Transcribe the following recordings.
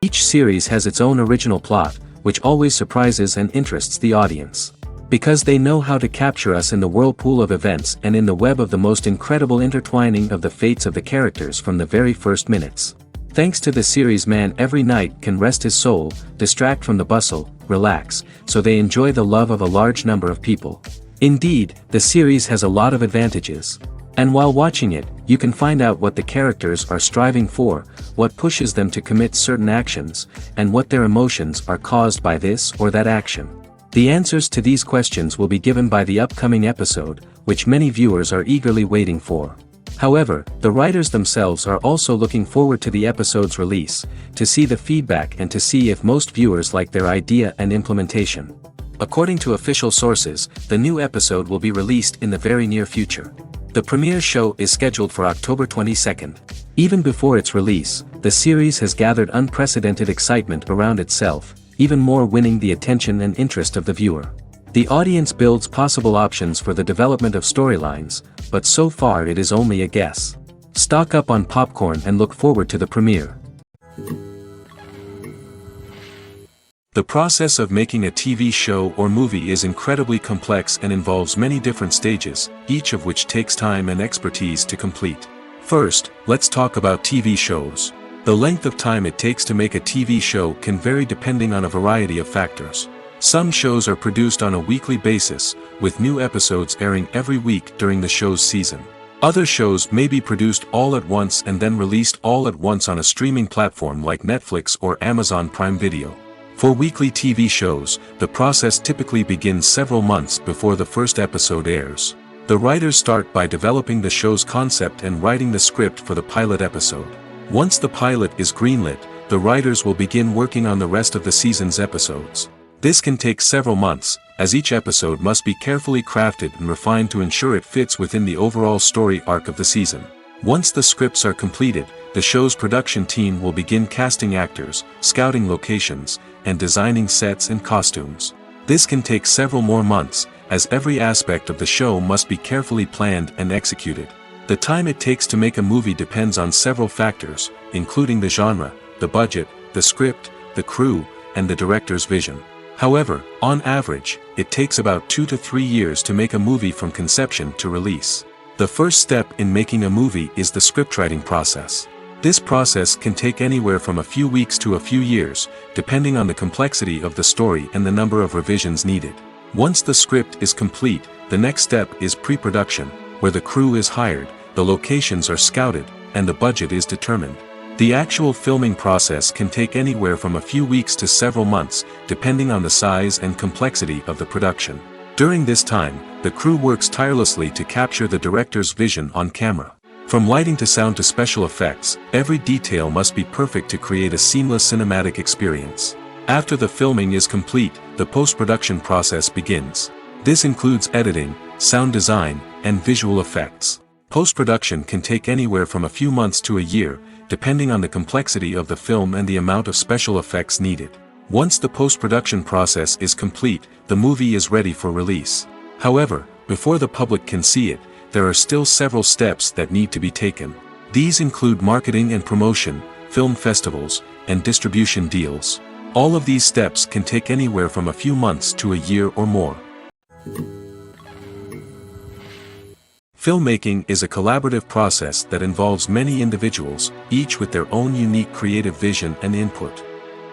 Each series has its own original plot, which always surprises and interests the audience. Because they know how to capture us in the whirlpool of events and in the web of the most incredible intertwining of the fates of the characters from the very first minutes. Thanks to the series, man every night can rest his soul, distract from the bustle, relax, so they enjoy the love of a large number of people. Indeed, the series has a lot of advantages. And while watching it, you can find out what the characters are striving for, what pushes them to commit certain actions, and what their emotions are caused by this or that action. The answers to these questions will be given by the upcoming episode, which many viewers are eagerly waiting for. However, the writers themselves are also looking forward to the episode's release, to see the feedback and to see if most viewers like their idea and implementation. According to official sources, the new episode will be released in the very near future. The premiere show is scheduled for October 22nd. Even before its release, the series has gathered unprecedented excitement around itself, even more winning the attention and interest of the viewer. The audience builds possible options for the development of storylines, but so far it is only a guess. Stock up on popcorn and look forward to the premiere. The process of making a TV show or movie is incredibly complex and involves many different stages, each of which takes time and expertise to complete. First, let's talk about TV shows. The length of time it takes to make a TV show can vary depending on a variety of factors. Some shows are produced on a weekly basis, with new episodes airing every week during the show's season. Other shows may be produced all at once and then released all at once on a streaming platform like Netflix or Amazon Prime Video. For weekly TV shows, the process typically begins several months before the first episode airs. The writers start by developing the show's concept and writing the script for the pilot episode. Once the pilot is greenlit, the writers will begin working on the rest of the season's episodes. This can take several months, as each episode must be carefully crafted and refined to ensure it fits within the overall story arc of the season. Once the scripts are completed, the show's production team will begin casting actors, scouting locations, and designing sets and costumes. This can take several more months, as every aspect of the show must be carefully planned and executed. The time it takes to make a movie depends on several factors, including the genre, the budget, the script, the crew, and the director's vision. However, on average, it takes about 2 to 3 years to make a movie from conception to release. The first step in making a movie is the scriptwriting process. This process can take anywhere from a few weeks to a few years, depending on the complexity of the story and the number of revisions needed. Once the script is complete, the next step is pre-production, where the crew is hired, the locations are scouted, and the budget is determined. The actual filming process can take anywhere from a few weeks to several months, depending on the size and complexity of the production. During this time, the crew works tirelessly to capture the director's vision on camera. From lighting to sound to special effects, every detail must be perfect to create a seamless cinematic experience. After the filming is complete, the post-production process begins. This includes editing, sound design, and visual effects. Post-production can take anywhere from a few months to a year, depending on the complexity of the film and the amount of special effects needed. Once the post-production process is complete, the movie is ready for release. However, before the public can see it, there are still several steps that need to be taken. These include marketing and promotion, film festivals, and distribution deals. All of these steps can take anywhere from a few months to a year or more. Filmmaking is a collaborative process that involves many individuals, each with their own unique creative vision and input.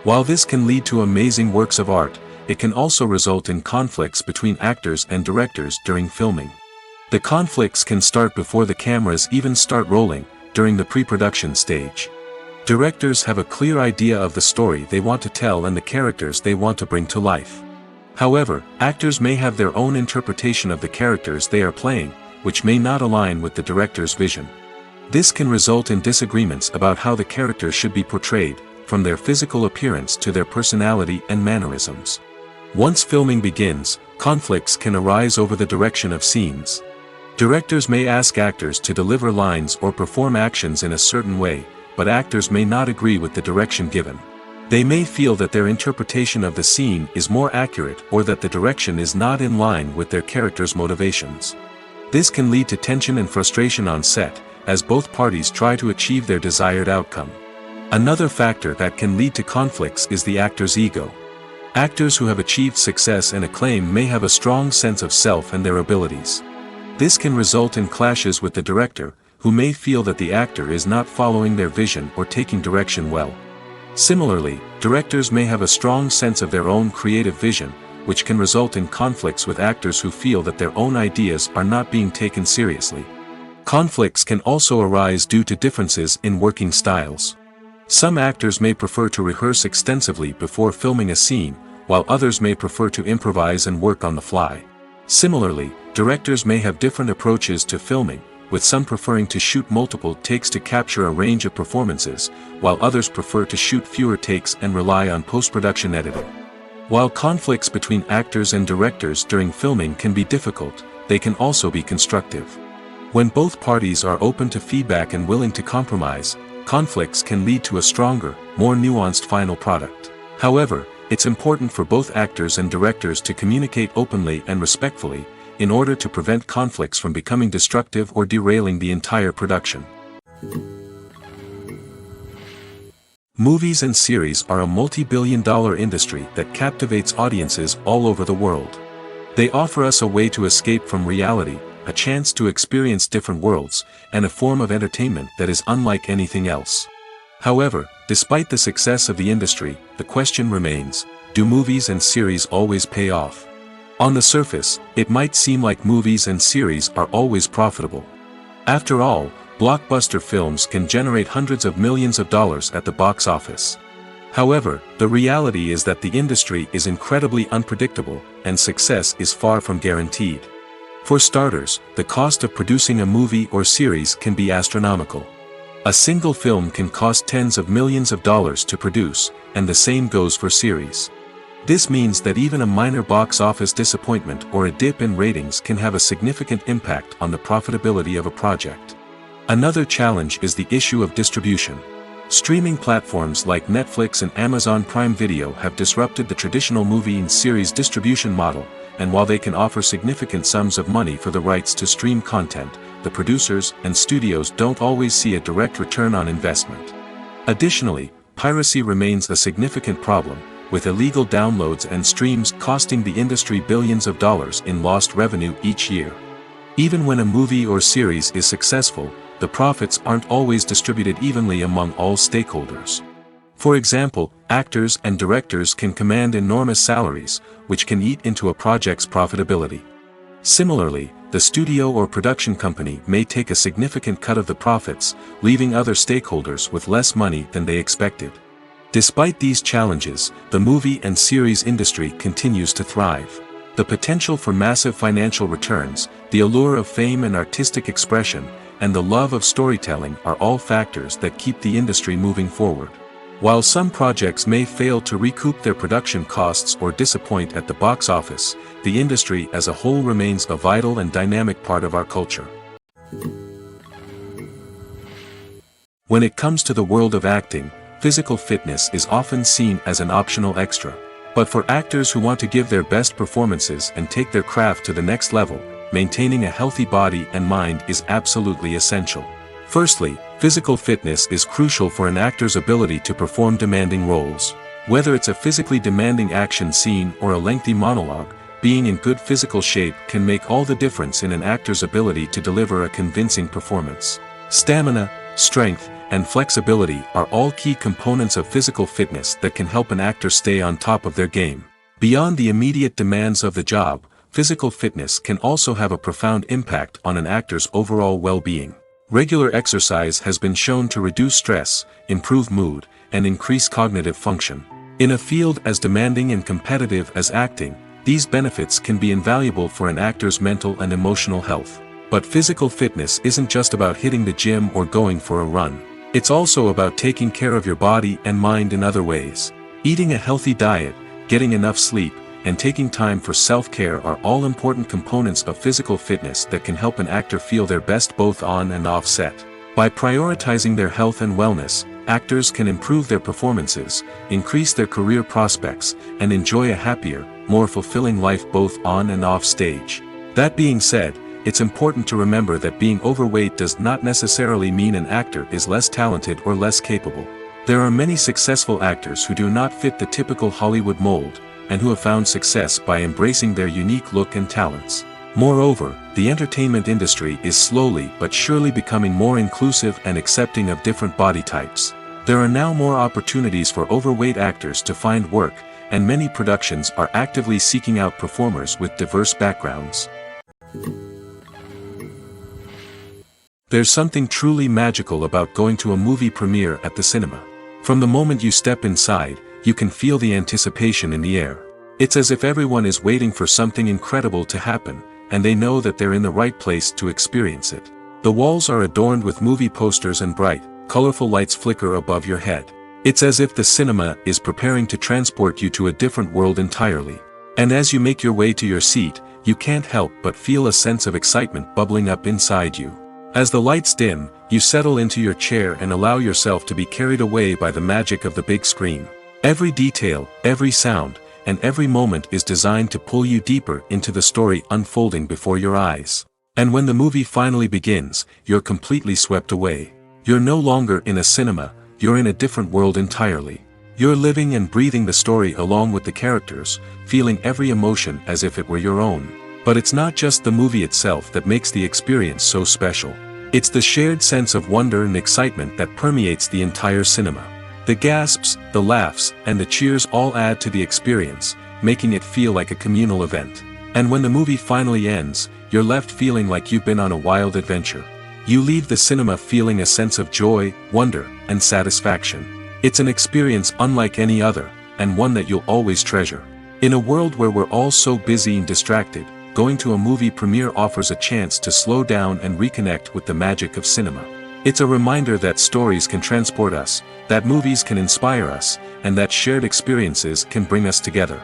While this can lead to amazing works of art, it can also result in conflicts between actors and directors during filming. The conflicts can start before the cameras even start rolling, during the pre-production stage. Directors have a clear idea of the story they want to tell and the characters they want to bring to life. However, actors may have their own interpretation of the characters they are playing, which may not align with the director's vision. This can result in disagreements about how the characters should be portrayed, from their physical appearance to their personality and mannerisms. Once filming begins, conflicts can arise over the direction of scenes. Directors may ask actors to deliver lines or perform actions in a certain way, but actors may not agree with the direction given. They may feel that their interpretation of the scene is more accurate or that the direction is not in line with their character's motivations. This can lead to tension and frustration on set, as both parties try to achieve their desired outcome. Another factor that can lead to conflicts is the actor's ego. Actors who have achieved success and acclaim may have a strong sense of self and their abilities. This can result in clashes with the director, who may feel that the actor is not following their vision or taking direction well. Similarly, directors may have a strong sense of their own creative vision, which can result in conflicts with actors who feel that their own ideas are not being taken seriously. Conflicts can also arise due to differences in working styles. Some actors may prefer to rehearse extensively before filming a scene, while others may prefer to improvise and work on the fly. Similarly, directors may have different approaches to filming, with some preferring to shoot multiple takes to capture a range of performances, while others prefer to shoot fewer takes and rely on post-production editing. While conflicts between actors and directors during filming can be difficult, they can also be constructive. When both parties are open to feedback and willing to compromise, conflicts can lead to a stronger, more nuanced final product. However, it's important for both actors and directors to communicate openly and respectfully, in order to prevent conflicts from becoming destructive or derailing the entire production. Movies and series are a multi-billion-dollar industry that captivates audiences all over the world. They offer us a way to escape from reality, a chance to experience different worlds, and a form of entertainment that is unlike anything else. However, despite the success of the industry, the question remains, do movies and series always pay off? On the surface, it might seem like movies and series are always profitable. After all, blockbuster films can generate hundreds of millions of dollars at the box office. However, the reality is that the industry is incredibly unpredictable, and success is far from guaranteed. For starters, the cost of producing a movie or series can be astronomical. A single film can cost tens of millions of dollars to produce, and the same goes for series. This means that even a minor box office disappointment or a dip in ratings can have a significant impact on the profitability of a project. Another challenge is the issue of distribution. Streaming platforms like Netflix and Amazon Prime Video have disrupted the traditional movie and series distribution model, and while they can offer significant sums of money for the rights to stream content, the producers and studios don't always see a direct return on investment. Additionally, piracy remains a significant problem, with illegal downloads and streams costing the industry billions of dollars in lost revenue each year. Even when a movie or series is successful, the profits aren't always distributed evenly among all stakeholders. For example, actors and directors can command enormous salaries, which can eat into a project's profitability. Similarly, the studio or production company may take a significant cut of the profits, leaving other stakeholders with less money than they expected. Despite these challenges, the movie and series industry continues to thrive. The potential for massive financial returns, the allure of fame and artistic expression, and the love of storytelling are all factors that keep the industry moving forward. While some projects may fail to recoup their production costs or disappoint at the box office, the industry as a whole remains a vital and dynamic part of our culture. When it comes to the world of acting, physical fitness is often seen as an optional extra. But for actors who want to give their best performances and take their craft to the next level, maintaining a healthy body and mind is absolutely essential. Firstly, physical fitness is crucial for an actor's ability to perform demanding roles. Whether it's a physically demanding action scene or a lengthy monologue, being in good physical shape can make all the difference in an actor's ability to deliver a convincing performance. Stamina, strength, and flexibility are all key components of physical fitness that can help an actor stay on top of their game. Beyond the immediate demands of the job, physical fitness can also have a profound impact on an actor's overall well-being. Regular exercise has been shown to reduce stress, improve mood, and increase cognitive function. In a field as demanding and competitive as acting, these benefits can be invaluable for an actor's mental and emotional health. But physical fitness isn't just about hitting the gym or going for a run. It's also about taking care of your body and mind in other ways. Eating a healthy diet, getting enough sleep, and taking time for self-care are all important components of physical fitness that can help an actor feel their best both on and off set. By prioritizing their health and wellness, actors can improve their performances, increase their career prospects, and enjoy a happier, more fulfilling life both on and off stage. That being said, it's important to remember that being overweight does not necessarily mean an actor is less talented or less capable. There are many successful actors who do not fit the typical Hollywood mold, and who have found success by embracing their unique look and talents. Moreover, the entertainment industry is slowly but surely becoming more inclusive and accepting of different body types. There are now more opportunities for overweight actors to find work, and many productions are actively seeking out performers with diverse backgrounds. There's something truly magical about going to a movie premiere at the cinema. From the moment you step inside, you can feel the anticipation in the air. It's as if everyone is waiting for something incredible to happen, and they know that they're in the right place to experience it. The walls are adorned with movie posters and bright, colorful lights flicker above your head. It's as if the cinema is preparing to transport you to a different world entirely. And as you make your way to your seat, you can't help but feel a sense of excitement bubbling up inside you. As the lights dim, you settle into your chair and allow yourself to be carried away by the magic of the big screen. Every detail, every sound, and every moment is designed to pull you deeper into the story unfolding before your eyes. And when the movie finally begins, you're completely swept away. You're no longer in a cinema, you're in a different world entirely. You're living and breathing the story along with the characters, feeling every emotion as if it were your own. But it's not just the movie itself that makes the experience so special. It's the shared sense of wonder and excitement that permeates the entire cinema. The gasps, the laughs, and the cheers all add to the experience, making it feel like a communal event. And when the movie finally ends, you're left feeling like you've been on a wild adventure. You leave the cinema feeling a sense of joy, wonder, and satisfaction. It's an experience unlike any other, and one that you'll always treasure. In a world where we're all so busy and distracted, going to a movie premiere offers a chance to slow down and reconnect with the magic of cinema. It's a reminder that stories can transport us, that movies can inspire us, and that shared experiences can bring us together.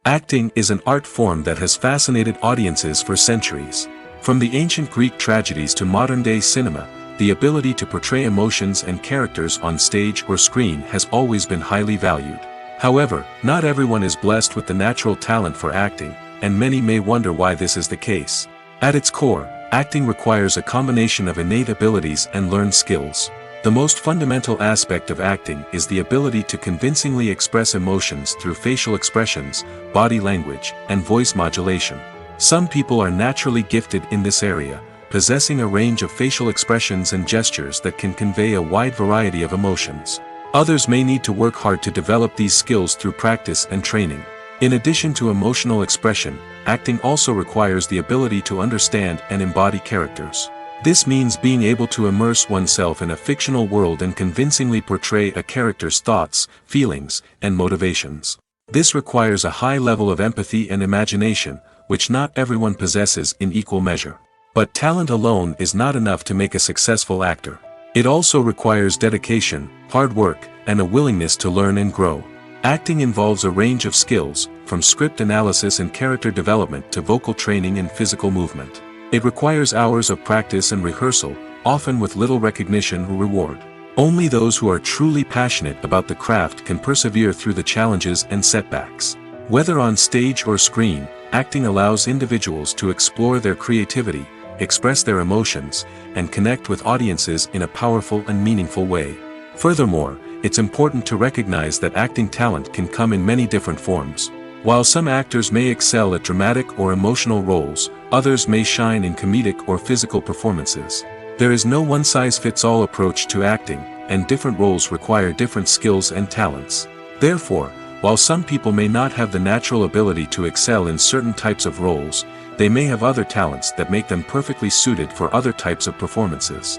Acting is an art form that has fascinated audiences for centuries. From the ancient Greek tragedies to modern-day cinema, the ability to portray emotions and characters on stage or screen has always been highly valued. However, not everyone is blessed with the natural talent for acting, and many may wonder why this is the case. At its core, acting requires a combination of innate abilities and learned skills. The most fundamental aspect of acting is the ability to convincingly express emotions through facial expressions, body language, and voice modulation. Some people are naturally gifted in this area, possessing a range of facial expressions and gestures that can convey a wide variety of emotions. Others may need to work hard to develop these skills through practice and training. In addition to emotional expression, acting also requires the ability to understand and embody characters. This means being able to immerse oneself in a fictional world and convincingly portray a character's thoughts, feelings, and motivations. This requires a high level of empathy and imagination, which not everyone possesses in equal measure. But talent alone is not enough to make a successful actor. It also requires dedication, hard work, and a willingness to learn and grow. Acting involves a range of skills, from script analysis and character development to vocal training and physical movement. It requires hours of practice and rehearsal, often with little recognition or reward. Only those who are truly passionate about the craft can persevere through the challenges and setbacks. Whether on stage or screen, acting allows individuals to explore their creativity, express their emotions, and connect with audiences in a powerful and meaningful way. Furthermore, it's important to recognize that acting talent can come in many different forms. While some actors may excel at dramatic or emotional roles, others may shine in comedic or physical performances. There is no one-size-fits-all approach to acting, and different roles require different skills and talents. Therefore, while some people may not have the natural ability to excel in certain types of roles, they may have other talents that make them perfectly suited for other types of performances.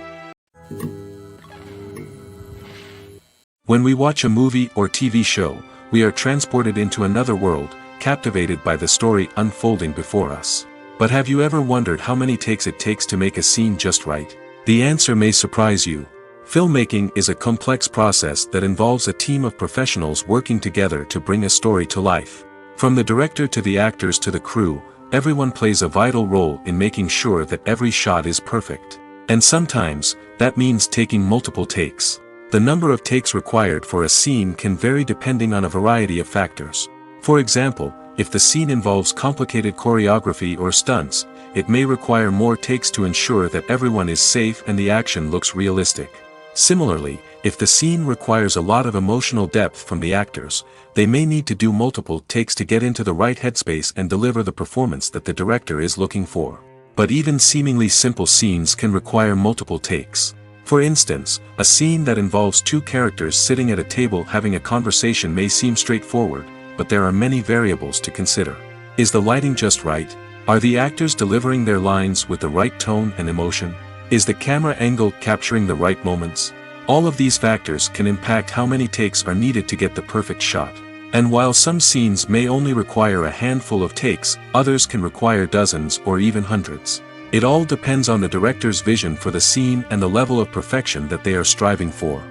When we watch a movie or TV show, we are transported into another world, captivated by the story unfolding before us. But have you ever wondered how many takes it takes to make a scene just right? The answer may surprise you. Filmmaking is a complex process that involves a team of professionals working together to bring a story to life. From the director to the actors to the crew, everyone plays a vital role in making sure that every shot is perfect. And sometimes, that means taking multiple takes. The number of takes required for a scene can vary depending on a variety of factors. For example, if the scene involves complicated choreography or stunts, it may require more takes to ensure that everyone is safe and the action looks realistic. Similarly, if the scene requires a lot of emotional depth from the actors, they may need to do multiple takes to get into the right headspace and deliver the performance that the director is looking for. But even seemingly simple scenes can require multiple takes. For instance, a scene that involves two characters sitting at a table having a conversation may seem straightforward, but there are many variables to consider. Is the lighting just right? Are the actors delivering their lines with the right tone and emotion? Is the camera angle capturing the right moments? All of these factors can impact how many takes are needed to get the perfect shot. And while some scenes may only require a handful of takes, others can require dozens or even hundreds. It all depends on the director's vision for the scene and the level of perfection that they are striving for.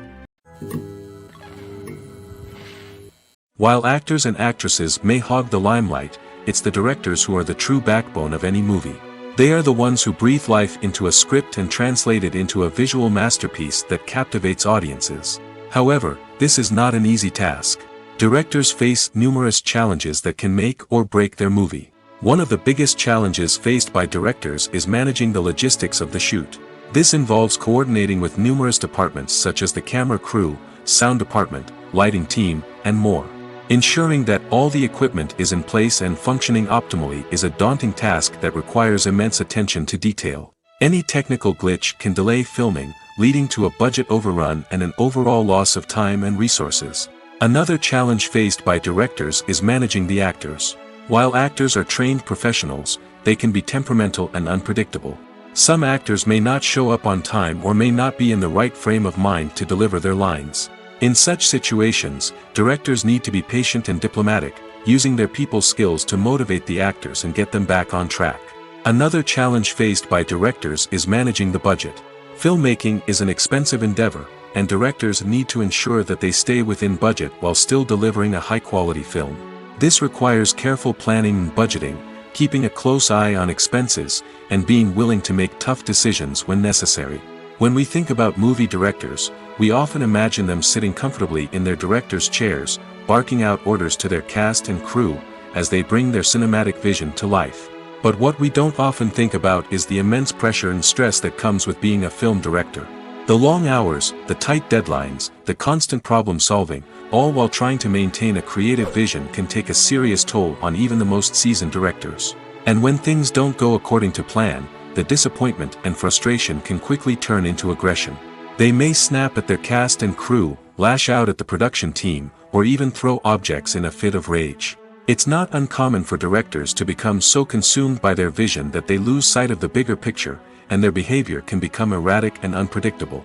While actors and actresses may hog the limelight, it's the directors who are the true backbone of any movie. They are the ones who breathe life into a script and translate it into a visual masterpiece that captivates audiences. However, this is not an easy task. Directors face numerous challenges that can make or break their movie. One of the biggest challenges faced by directors is managing the logistics of the shoot. This involves coordinating with numerous departments such as the camera crew, sound department, lighting team, and more. Ensuring that all the equipment is in place and functioning optimally is a daunting task that requires immense attention to detail. Any technical glitch can delay filming, leading to a budget overrun and an overall loss of time and resources. Another challenge faced by directors is managing the actors. While actors are trained professionals, they can be temperamental and unpredictable. Some actors may not show up on time or may not be in the right frame of mind to deliver their lines. In such situations, directors need to be patient and diplomatic, using their people skills to motivate the actors and get them back on track. Another challenge faced by directors is managing the budget. Filmmaking is an expensive endeavor, and directors need to ensure that they stay within budget while still delivering a high-quality film. This requires careful planning and budgeting, keeping a close eye on expenses, and being willing to make tough decisions when necessary. When we think about movie directors, we often imagine them sitting comfortably in their director's chairs, barking out orders to their cast and crew, as they bring their cinematic vision to life. But what we don't often think about is the immense pressure and stress that comes with being a film director. The long hours, the tight deadlines, the constant problem solving, all while trying to maintain a creative vision can take a serious toll on even the most seasoned directors. And when things don't go according to plan, the disappointment and frustration can quickly turn into aggression. They may snap at their cast and crew, lash out at the production team, or even throw objects in a fit of rage. It's not uncommon for directors to become so consumed by their vision that they lose sight of the bigger picture, and their behavior can become erratic and unpredictable.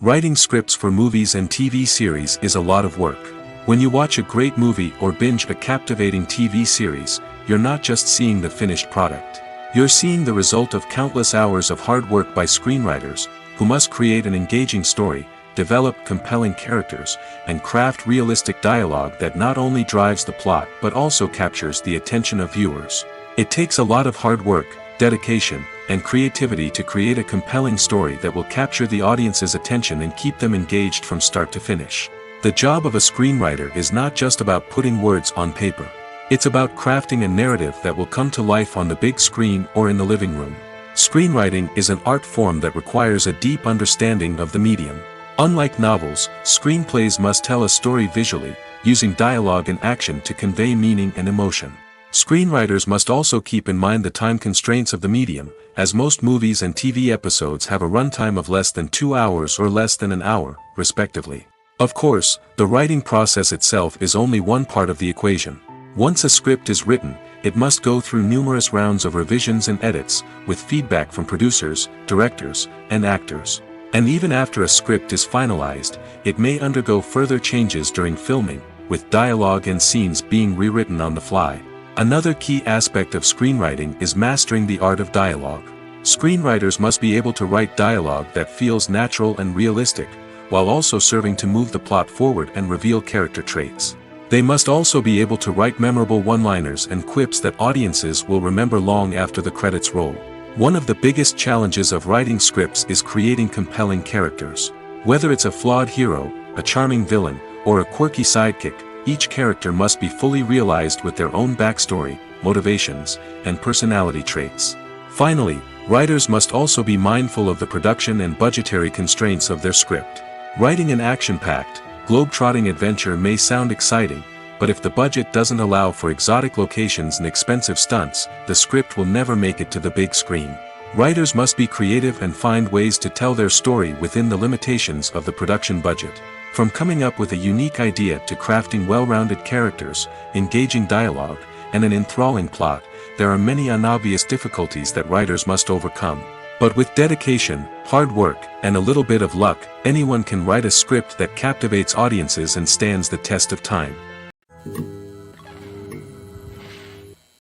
Writing scripts for movies and TV series is a lot of work. When you watch a great movie or binge a captivating TV series, you're not just seeing the finished product. You're seeing the result of countless hours of hard work by screenwriters, who must create an engaging story, develop compelling characters, and craft realistic dialogue that not only drives the plot but also captures the attention of viewers. It takes a lot of hard work, dedication, and creativity to create a compelling story that will capture the audience's attention and keep them engaged from start to finish. The job of a screenwriter is not just about putting words on paper. It's about crafting a narrative that will come to life on the big screen or in the living room. Screenwriting is an art form that requires a deep understanding of the medium. Unlike novels, screenplays must tell a story visually, using dialogue and action to convey meaning and emotion. Screenwriters must also keep in mind the time constraints of the medium, as most movies and TV episodes have a runtime of less than 2 hours or less than an hour, respectively. Of course, the writing process itself is only one part of the equation. Once a script is written, it must go through numerous rounds of revisions and edits, with feedback from producers, directors, and actors. And even after a script is finalized, it may undergo further changes during filming, with dialogue and scenes being rewritten on the fly. Another key aspect of screenwriting is mastering the art of dialogue. Screenwriters must be able to write dialogue that feels natural and realistic, while also serving to move the plot forward and reveal character traits. They must also be able to write memorable one-liners and quips that audiences will remember long after the credits roll. One of the biggest challenges of writing scripts is creating compelling characters. Whether it's a flawed hero, a charming villain, or a quirky sidekick, each character must be fully realized with their own backstory, motivations, and personality traits. Finally, writers must also be mindful of the production and budgetary constraints of their script. Writing an action-packed, globe-trotting adventure may sound exciting, but if the budget doesn't allow for exotic locations and expensive stunts, the script will never make it to the big screen. Writers must be creative and find ways to tell their story within the limitations of the production budget. From coming up with a unique idea to crafting well-rounded characters, engaging dialogue, and an enthralling plot, there are many unobvious difficulties that writers must overcome. But with dedication, hard work, and a little bit of luck, anyone can write a script that captivates audiences and stands the test of time.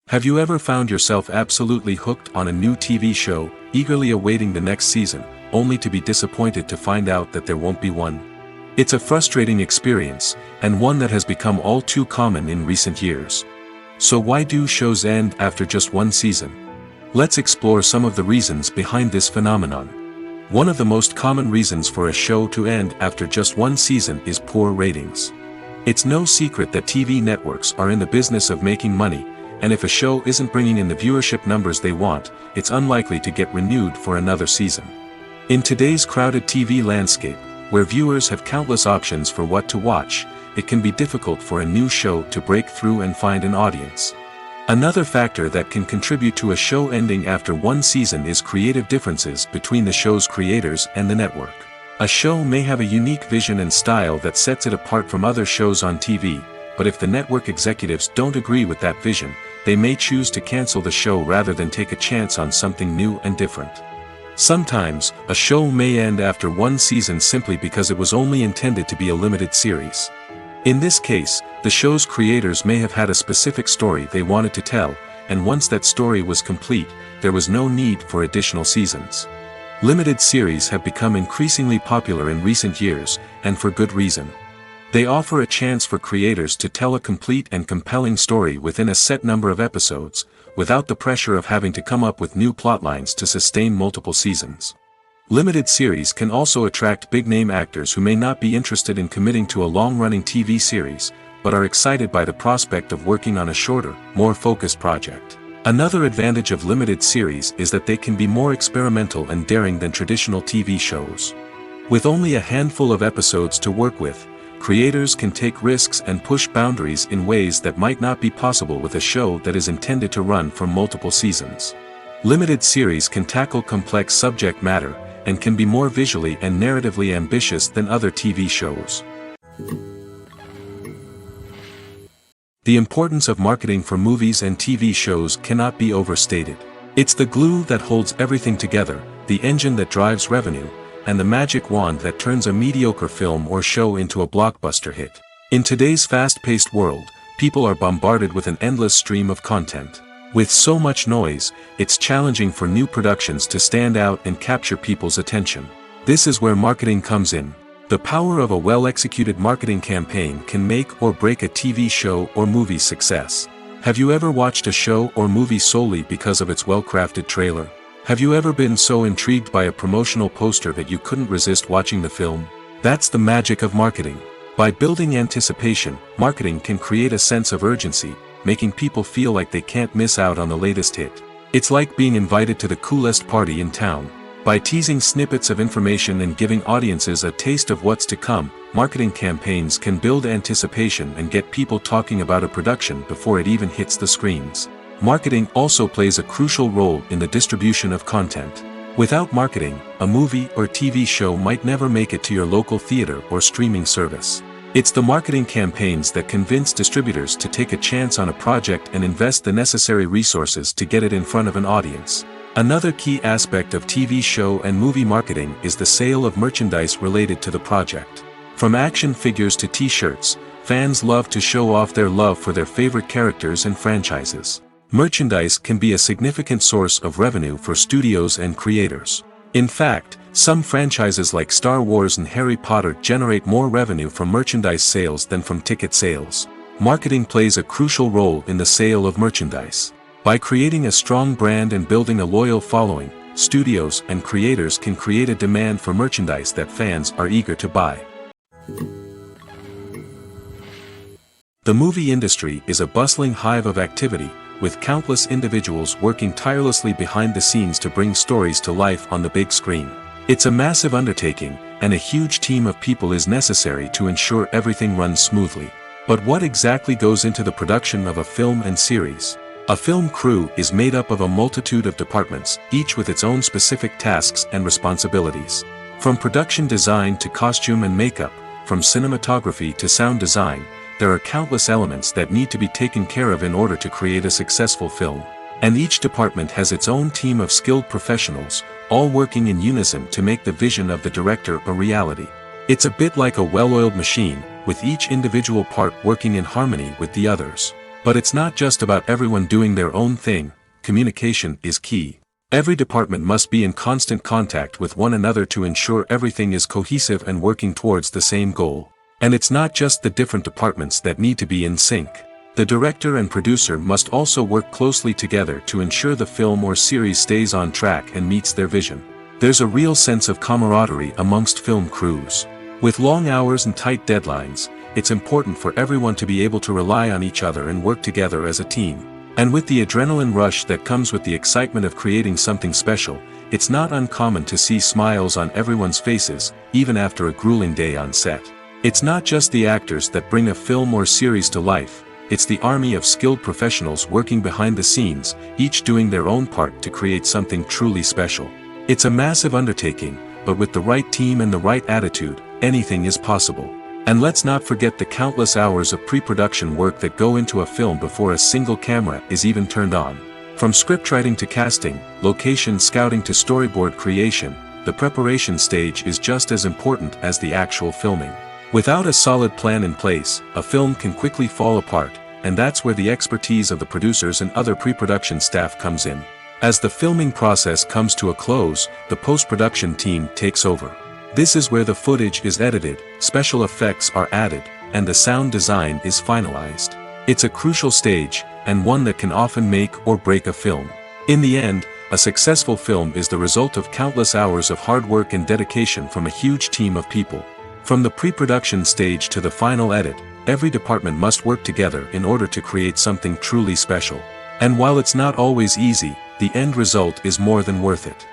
Have you ever found yourself absolutely hooked on a new TV show, eagerly awaiting the next season, only to be disappointed to find out that there won't be one? It's a frustrating experience, and one that has become all too common in recent years. So why do shows end after just one season? Let's explore some of the reasons behind this phenomenon. One of the most common reasons for a show to end after just one season is poor ratings. It's no secret that TV networks are in the business of making money, and if a show isn't bringing in the viewership numbers they want, it's unlikely to get renewed for another season. In today's crowded TV landscape, where viewers have countless options for what to watch, it can be difficult for a new show to break through and find an audience. Another factor that can contribute to a show ending after one season is creative differences between the show's creators and the network. A show may have a unique vision and style that sets it apart from other shows on TV, but if the network executives don't agree with that vision, they may choose to cancel the show rather than take a chance on something new and different. Sometimes, a show may end after one season simply because it was only intended to be a limited series. In this case, the show's creators may have had a specific story they wanted to tell, and once that story was complete, there was no need for additional seasons. Limited series have become increasingly popular in recent years, and for good reason. They offer a chance for creators to tell a complete and compelling story within a set number of episodes, without the pressure of having to come up with new plotlines to sustain multiple seasons. Limited series can also attract big-name actors who may not be interested in committing to a long-running TV series, but are excited by the prospect of working on a shorter, more focused project. Another advantage of limited series is that they can be more experimental and daring than traditional TV shows. With only a handful of episodes to work with, creators can take risks and push boundaries in ways that might not be possible with a show that is intended to run for multiple seasons. Limited series can tackle complex subject matter, and can be more visually and narratively ambitious than other TV shows. The importance of marketing for movies and TV shows cannot be overstated. It's the glue that holds everything together, the engine that drives revenue, and the magic wand that turns a mediocre film or show into a blockbuster hit. In today's fast-paced world, people are bombarded with an endless stream of content. With so much noise, it's challenging for new productions to stand out and capture people's attention. This is where marketing comes in. The power of a well-executed marketing campaign can make or break a TV show or movie's success. Have you ever watched a show or movie solely because of its well-crafted trailer? Have you ever been so intrigued by a promotional poster that you couldn't resist watching the film? That's the magic of marketing. By building anticipation, marketing can create a sense of urgency, making people feel like they can't miss out on the latest hit. It's like being invited to the coolest party in town. By teasing snippets of information and giving audiences a taste of what's to come, marketing campaigns can build anticipation and get people talking about a production before it even hits the screens. Marketing also plays a crucial role in the distribution of content. Without marketing, a movie or TV show might never make it to your local theater or streaming service. It's the marketing campaigns that convince distributors to take a chance on a project and invest the necessary resources to get it in front of an audience. Another key aspect of TV show and movie marketing is the sale of merchandise related to the project. From action figures to t-shirts, fans love to show off their love for their favorite characters and franchises. Merchandise can be a significant source of revenue for studios and creators. In fact, some franchises like Star Wars and Harry Potter generate more revenue from merchandise sales than from ticket sales. Marketing plays a crucial role in the sale of merchandise. By creating a strong brand and building a loyal following, studios and creators can create a demand for merchandise that fans are eager to buy. The movie industry is a bustling hive of activity, with countless individuals working tirelessly behind the scenes to bring stories to life on the big screen. It's a massive undertaking, and a huge team of people is necessary to ensure everything runs smoothly. But what exactly goes into the production of a film and series? A film crew is made up of a multitude of departments, each with its own specific tasks and responsibilities. From production design to costume and makeup, from cinematography to sound design, there are countless elements that need to be taken care of in order to create a successful film. And each department has its own team of skilled professionals, all working in unison to make the vision of the director a reality. It's a bit like a well-oiled machine, with each individual part working in harmony with the others. But it's not just about everyone doing their own thing. Communication is key. Every department must be in constant contact with one another to ensure everything is cohesive and working towards the same goal. And it's not just the different departments that need to be in sync. The director and producer must also work closely together to ensure the film or series stays on track and meets their vision. There's a real sense of camaraderie amongst film crews. With long hours and tight deadlines, it's important for everyone to be able to rely on each other and work together as a team. And with the adrenaline rush that comes with the excitement of creating something special, it's not uncommon to see smiles on everyone's faces, even after a grueling day on set. It's not just the actors that bring a film or series to life, it's the army of skilled professionals working behind the scenes, each doing their own part to create something truly special. It's a massive undertaking, but with the right team and the right attitude, anything is possible. And let's not forget the countless hours of pre-production work that go into a film before a single camera is even turned on. From scriptwriting to casting, location scouting to storyboard creation, the preparation stage is just as important as the actual filming. Without a solid plan in place, a film can quickly fall apart, and that's where the expertise of the producers and other pre-production staff comes in. As the filming process comes to a close, the post-production team takes over. This is where the footage is edited, special effects are added, and the sound design is finalized. It's a crucial stage, and one that can often make or break a film. In the end, a successful film is the result of countless hours of hard work and dedication from a huge team of people. From the pre-production stage to the final edit, every department must work together in order to create something truly special. And while it's not always easy, the end result is more than worth it.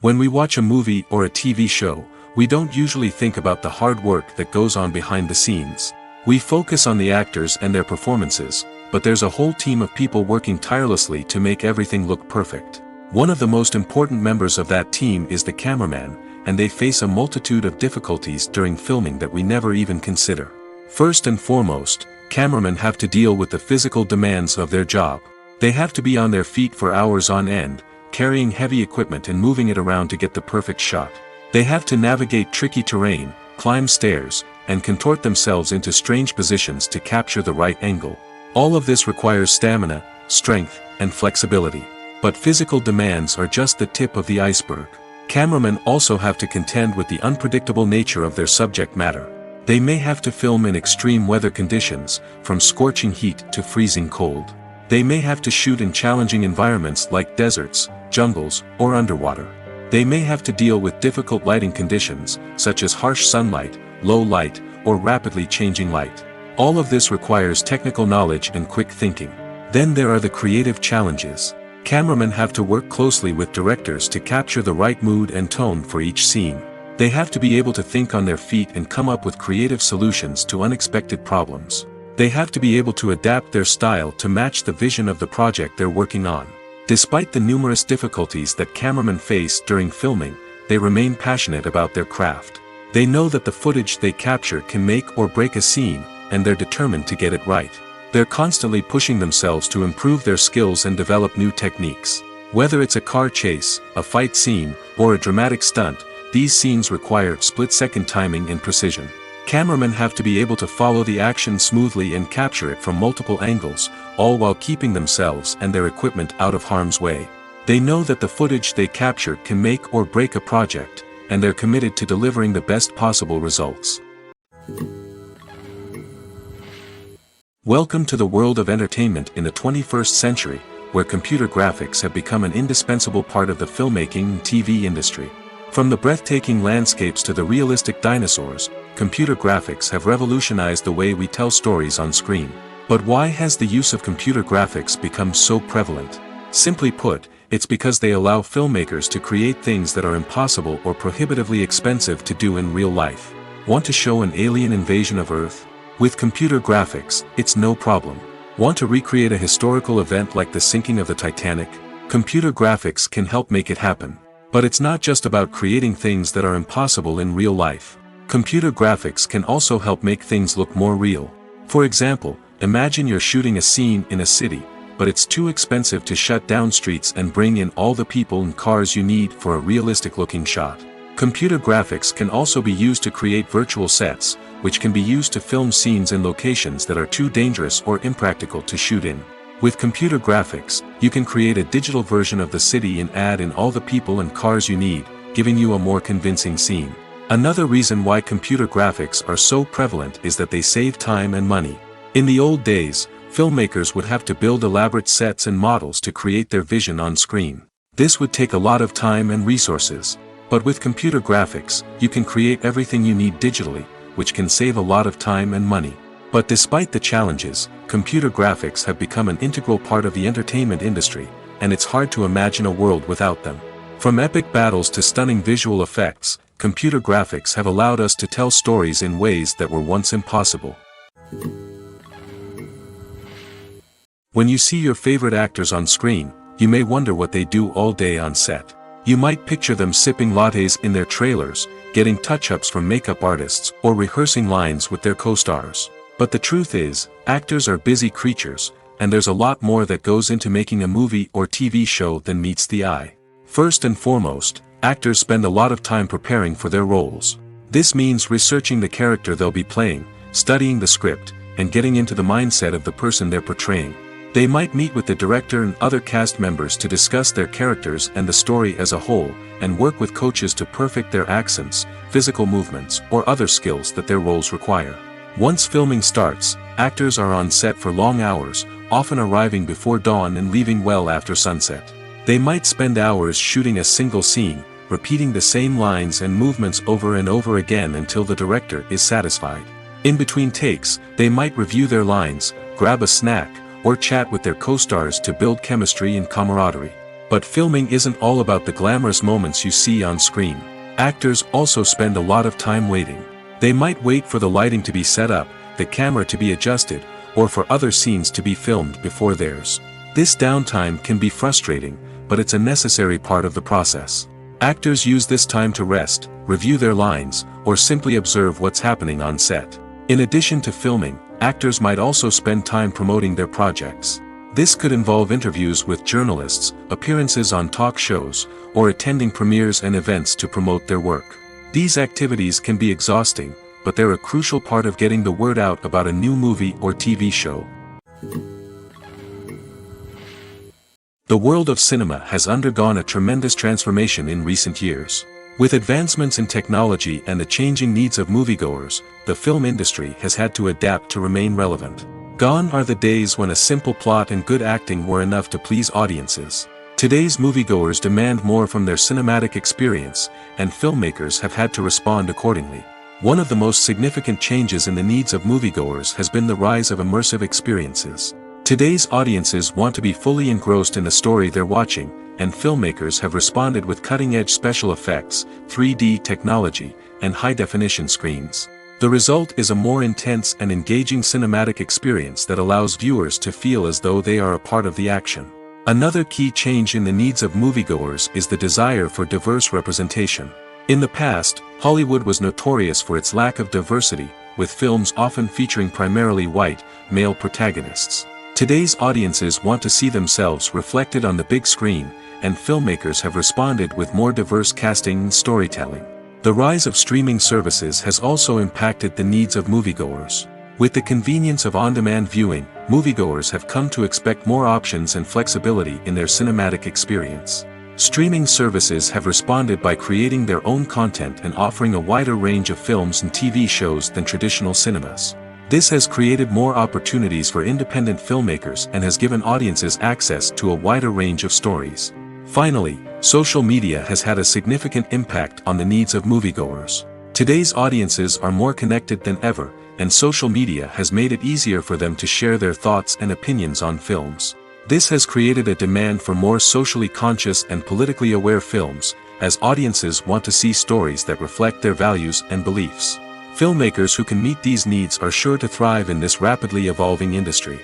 When we watch a movie or a TV show, we don't usually think about the hard work that goes on behind the scenes. We focus on the actors and their performances, but there's a whole team of people working tirelessly to make everything look perfect. One of the most important members of that team is the cameraman, and they face a multitude of difficulties during filming that we never even consider. First and foremost, cameramen have to deal with the physical demands of their job. They have to be on their feet for hours on end, carrying heavy equipment and moving it around to get the perfect shot. They have to navigate tricky terrain, climb stairs, and contort themselves into strange positions to capture the right angle. All of this requires stamina, strength, and flexibility. But physical demands are just the tip of the iceberg. Cameramen also have to contend with the unpredictable nature of their subject matter. They may have to film in extreme weather conditions, from scorching heat to freezing cold. They may have to shoot in challenging environments like deserts, jungles, or underwater. They may have to deal with difficult lighting conditions, such as harsh sunlight, low light, or rapidly changing light. All of this requires technical knowledge and quick thinking. Then there are the creative challenges. Cameramen have to work closely with directors to capture the right mood and tone for each scene. They have to be able to think on their feet and come up with creative solutions to unexpected problems. They have to be able to adapt their style to match the vision of the project they're working on. Despite the numerous difficulties that cameramen face during filming, they remain passionate about their craft. They know that the footage they capture can make or break a scene, and they're determined to get it right. They're constantly pushing themselves to improve their skills and develop new techniques. Whether it's a car chase, a fight scene, or a dramatic stunt, these scenes require split-second timing and precision. Cameramen have to be able to follow the action smoothly and capture it from multiple angles, all while keeping themselves and their equipment out of harm's way. They know that the footage they capture can make or break a project, and they're committed to delivering the best possible results. Welcome to the world of entertainment in the 21st century, where computer graphics have become an indispensable part of the filmmaking and TV industry. From the breathtaking landscapes to the realistic dinosaurs, computer graphics have revolutionized the way we tell stories on screen. But why has the use of computer graphics become so prevalent? Simply put, it's because they allow filmmakers to create things that are impossible or prohibitively expensive to do in real life. Want to show an alien invasion of Earth? With computer graphics, it's no problem. Want to recreate a historical event like the sinking of the Titanic? Computer graphics can help make it happen. But it's not just about creating things that are impossible in real life. Computer graphics can also help make things look more real. For example, imagine you're shooting a scene in a city, but it's too expensive to shut down streets and bring in all the people and cars you need for a realistic-looking shot. Computer graphics can also be used to create virtual sets, which can be used to film scenes in locations that are too dangerous or impractical to shoot in. With computer graphics, you can create a digital version of the city and add in all the people and cars you need, giving you a more convincing scene. Another reason why computer graphics are so prevalent is that they save time and money. In the old days, filmmakers would have to build elaborate sets and models to create their vision on screen. This would take a lot of time and resources. But with computer graphics, you can create everything you need digitally, which can save a lot of time and money. But despite the challenges, computer graphics have become an integral part of the entertainment industry, and it's hard to imagine a world without them. From epic battles to stunning visual effects, computer graphics have allowed us to tell stories in ways that were once impossible. When you see your favorite actors on screen, you may wonder what they do all day on set. You might picture them sipping lattes in their trailers, getting touch-ups from makeup artists, or rehearsing lines with their co-stars. But the truth is, actors are busy creatures, and there's a lot more that goes into making a movie or TV show than meets the eye. First and foremost, actors spend a lot of time preparing for their roles. This means researching the character they'll be playing, studying the script, and getting into the mindset of the person they're portraying. They might meet with the director and other cast members to discuss their characters and the story as a whole, and work with coaches to perfect their accents, physical movements, or other skills that their roles require. Once filming starts, actors are on set for long hours, often arriving before dawn and leaving well after sunset. They might spend hours shooting a single scene, repeating the same lines and movements over and over again until the director is satisfied. In between takes, they might review their lines, grab a snack, or chat with their co-stars to build chemistry and camaraderie. But filming isn't all about the glamorous moments you see on screen. Actors also spend a lot of time waiting. They might wait for the lighting to be set up, the camera to be adjusted, or for other scenes to be filmed before theirs. This downtime can be frustrating, but it's a necessary part of the process. Actors use this time to rest, review their lines, or simply observe what's happening on set. In addition to filming, actors might also spend time promoting their projects. This could involve interviews with journalists, appearances on talk shows, or attending premieres and events to promote their work. These activities can be exhausting, but they're a crucial part of getting the word out about a new movie or TV show. The world of cinema has undergone a tremendous transformation in recent years. With advancements in technology and the changing needs of moviegoers, the film industry has had to adapt to remain relevant. Gone are the days when a simple plot and good acting were enough to please audiences. Today's moviegoers demand more from their cinematic experience, and filmmakers have had to respond accordingly. One of the most significant changes in the needs of moviegoers has been the rise of immersive experiences. Today's audiences want to be fully engrossed in the story they're watching, and filmmakers have responded with cutting-edge special effects, 3D technology, and high-definition screens. The result is a more intense and engaging cinematic experience that allows viewers to feel as though they are a part of the action. Another key change in the needs of moviegoers is the desire for diverse representation. In the past, Hollywood was notorious for its lack of diversity, with films often featuring primarily white, male protagonists. Today's audiences want to see themselves reflected on the big screen, and filmmakers have responded with more diverse casting and storytelling. The rise of streaming services has also impacted the needs of moviegoers. With the convenience of on-demand viewing, moviegoers have come to expect more options and flexibility in their cinematic experience. Streaming services have responded by creating their own content and offering a wider range of films and TV shows than traditional cinemas. This has created more opportunities for independent filmmakers and has given audiences access to a wider range of stories. Finally, social media has had a significant impact on the needs of moviegoers. Today's audiences are more connected than ever, and social media has made it easier for them to share their thoughts and opinions on films. This has created a demand for more socially conscious and politically aware films, as audiences want to see stories that reflect their values and beliefs. Filmmakers who can meet these needs are sure to thrive in this rapidly evolving industry.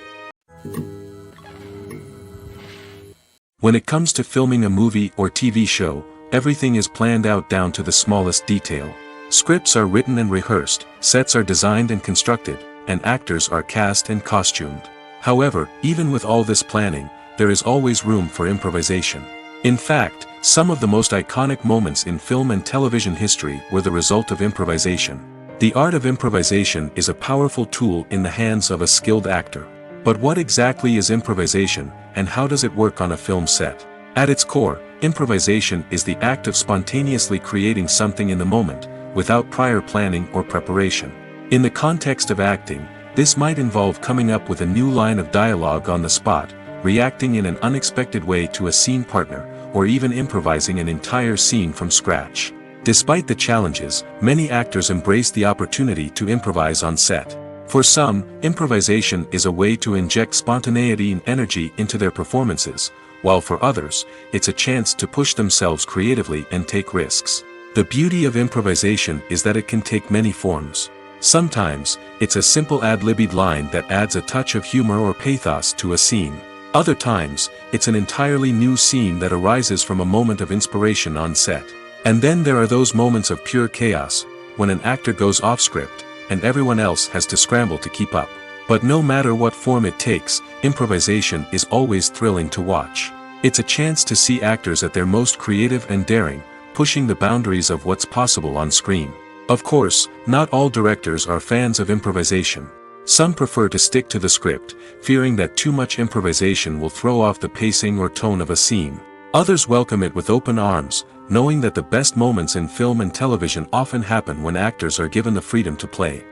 When it comes to filming a movie or TV show, everything is planned out down to the smallest detail. Scripts are written and rehearsed, sets are designed and constructed, and actors are cast and costumed. However, even with all this planning, there is always room for improvisation. In fact, some of the most iconic moments in film and television history were the result of improvisation. The art of improvisation is a powerful tool in the hands of a skilled actor. But what exactly is improvisation, and how does it work on a film set? At its core, improvisation is the act of spontaneously creating something in the moment, without prior planning or preparation. In the context of acting, this might involve coming up with a new line of dialogue on the spot, reacting in an unexpected way to a scene partner, or even improvising an entire scene from scratch. Despite the challenges, many actors embrace the opportunity to improvise on set. For some, improvisation is a way to inject spontaneity and energy into their performances, while for others, it's a chance to push themselves creatively and take risks. The beauty of improvisation is that it can take many forms. Sometimes, it's a simple ad-libbed line that adds a touch of humor or pathos to a scene. Other times, it's an entirely new scene that arises from a moment of inspiration on set. And then there are those moments of pure chaos, when an actor goes off script, and everyone else has to scramble to keep up. But no matter what form it takes, improvisation is always thrilling to watch. It's a chance to see actors at their most creative and daring, pushing the boundaries of what's possible on screen. Of course, not all directors are fans of improvisation. Some prefer to stick to the script, fearing that too much improvisation will throw off the pacing or tone of a scene. Others welcome it with open arms, knowing that the best moments in film and television often happen when actors are given the freedom to play.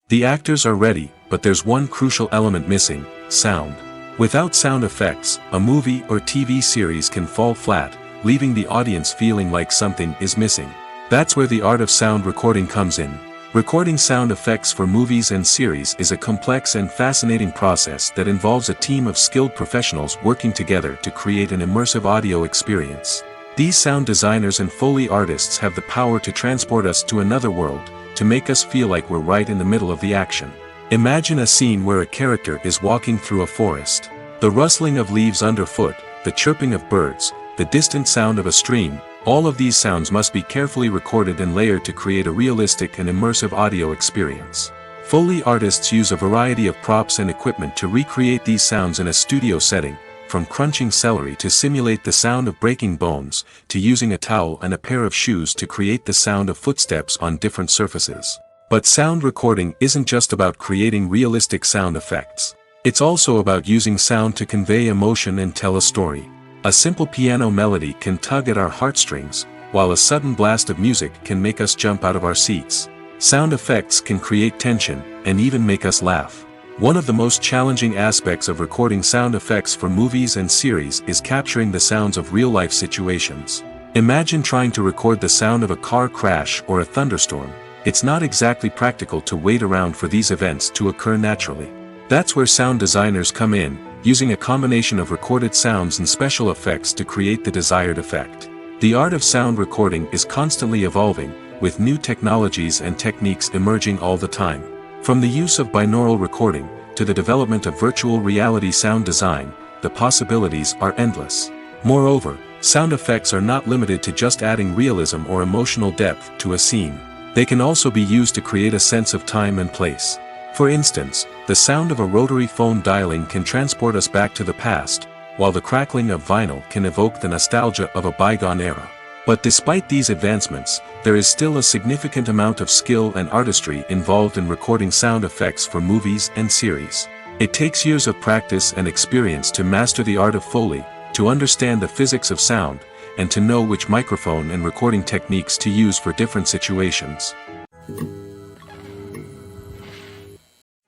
The actors are ready, but there's one crucial element missing: sound. Without sound effects, a movie or TV series can fall flat, leaving the audience feeling like something is missing. That's where the art of sound recording comes in. Recording sound effects for movies and series is a complex and fascinating process that involves a team of skilled professionals working together to create an immersive audio experience. These sound designers and Foley artists have the power to transport us to another world, to make us feel like we're right in the middle of the action. Imagine a scene where a character is walking through a forest. The rustling of leaves underfoot, the chirping of birds, the distant sound of a stream, all of these sounds must be carefully recorded and layered to create a realistic and immersive audio experience. Foley artists use a variety of props and equipment to recreate these sounds in a studio setting, from crunching celery to simulate the sound of breaking bones, to using a towel and a pair of shoes to create the sound of footsteps on different surfaces. But sound recording isn't just about creating realistic sound effects. It's also about using sound to convey emotion and tell a story. A simple piano melody can tug at our heartstrings, while a sudden blast of music can make us jump out of our seats. Sound effects can create tension, and even make us laugh. One of the most challenging aspects of recording sound effects for movies and series is capturing the sounds of real-life situations. Imagine trying to record the sound of a car crash or a thunderstorm. It's not exactly practical to wait around for these events to occur naturally. That's where sound designers come in, using a combination of recorded sounds and special effects to create the desired effect. The art of sound recording is constantly evolving, with new technologies and techniques emerging all the time. From the use of binaural recording, to the development of virtual reality sound design, the possibilities are endless. Moreover, sound effects are not limited to just adding realism or emotional depth to a scene. They can also be used to create a sense of time and place. For instance, the sound of a rotary phone dialing can transport us back to the past, while the crackling of vinyl can evoke the nostalgia of a bygone era. But despite these advancements, there is still a significant amount of skill and artistry involved in recording sound effects for movies and series. It takes years of practice and experience to master the art of Foley, to understand the physics of sound, and to know which microphone and recording techniques to use for different situations.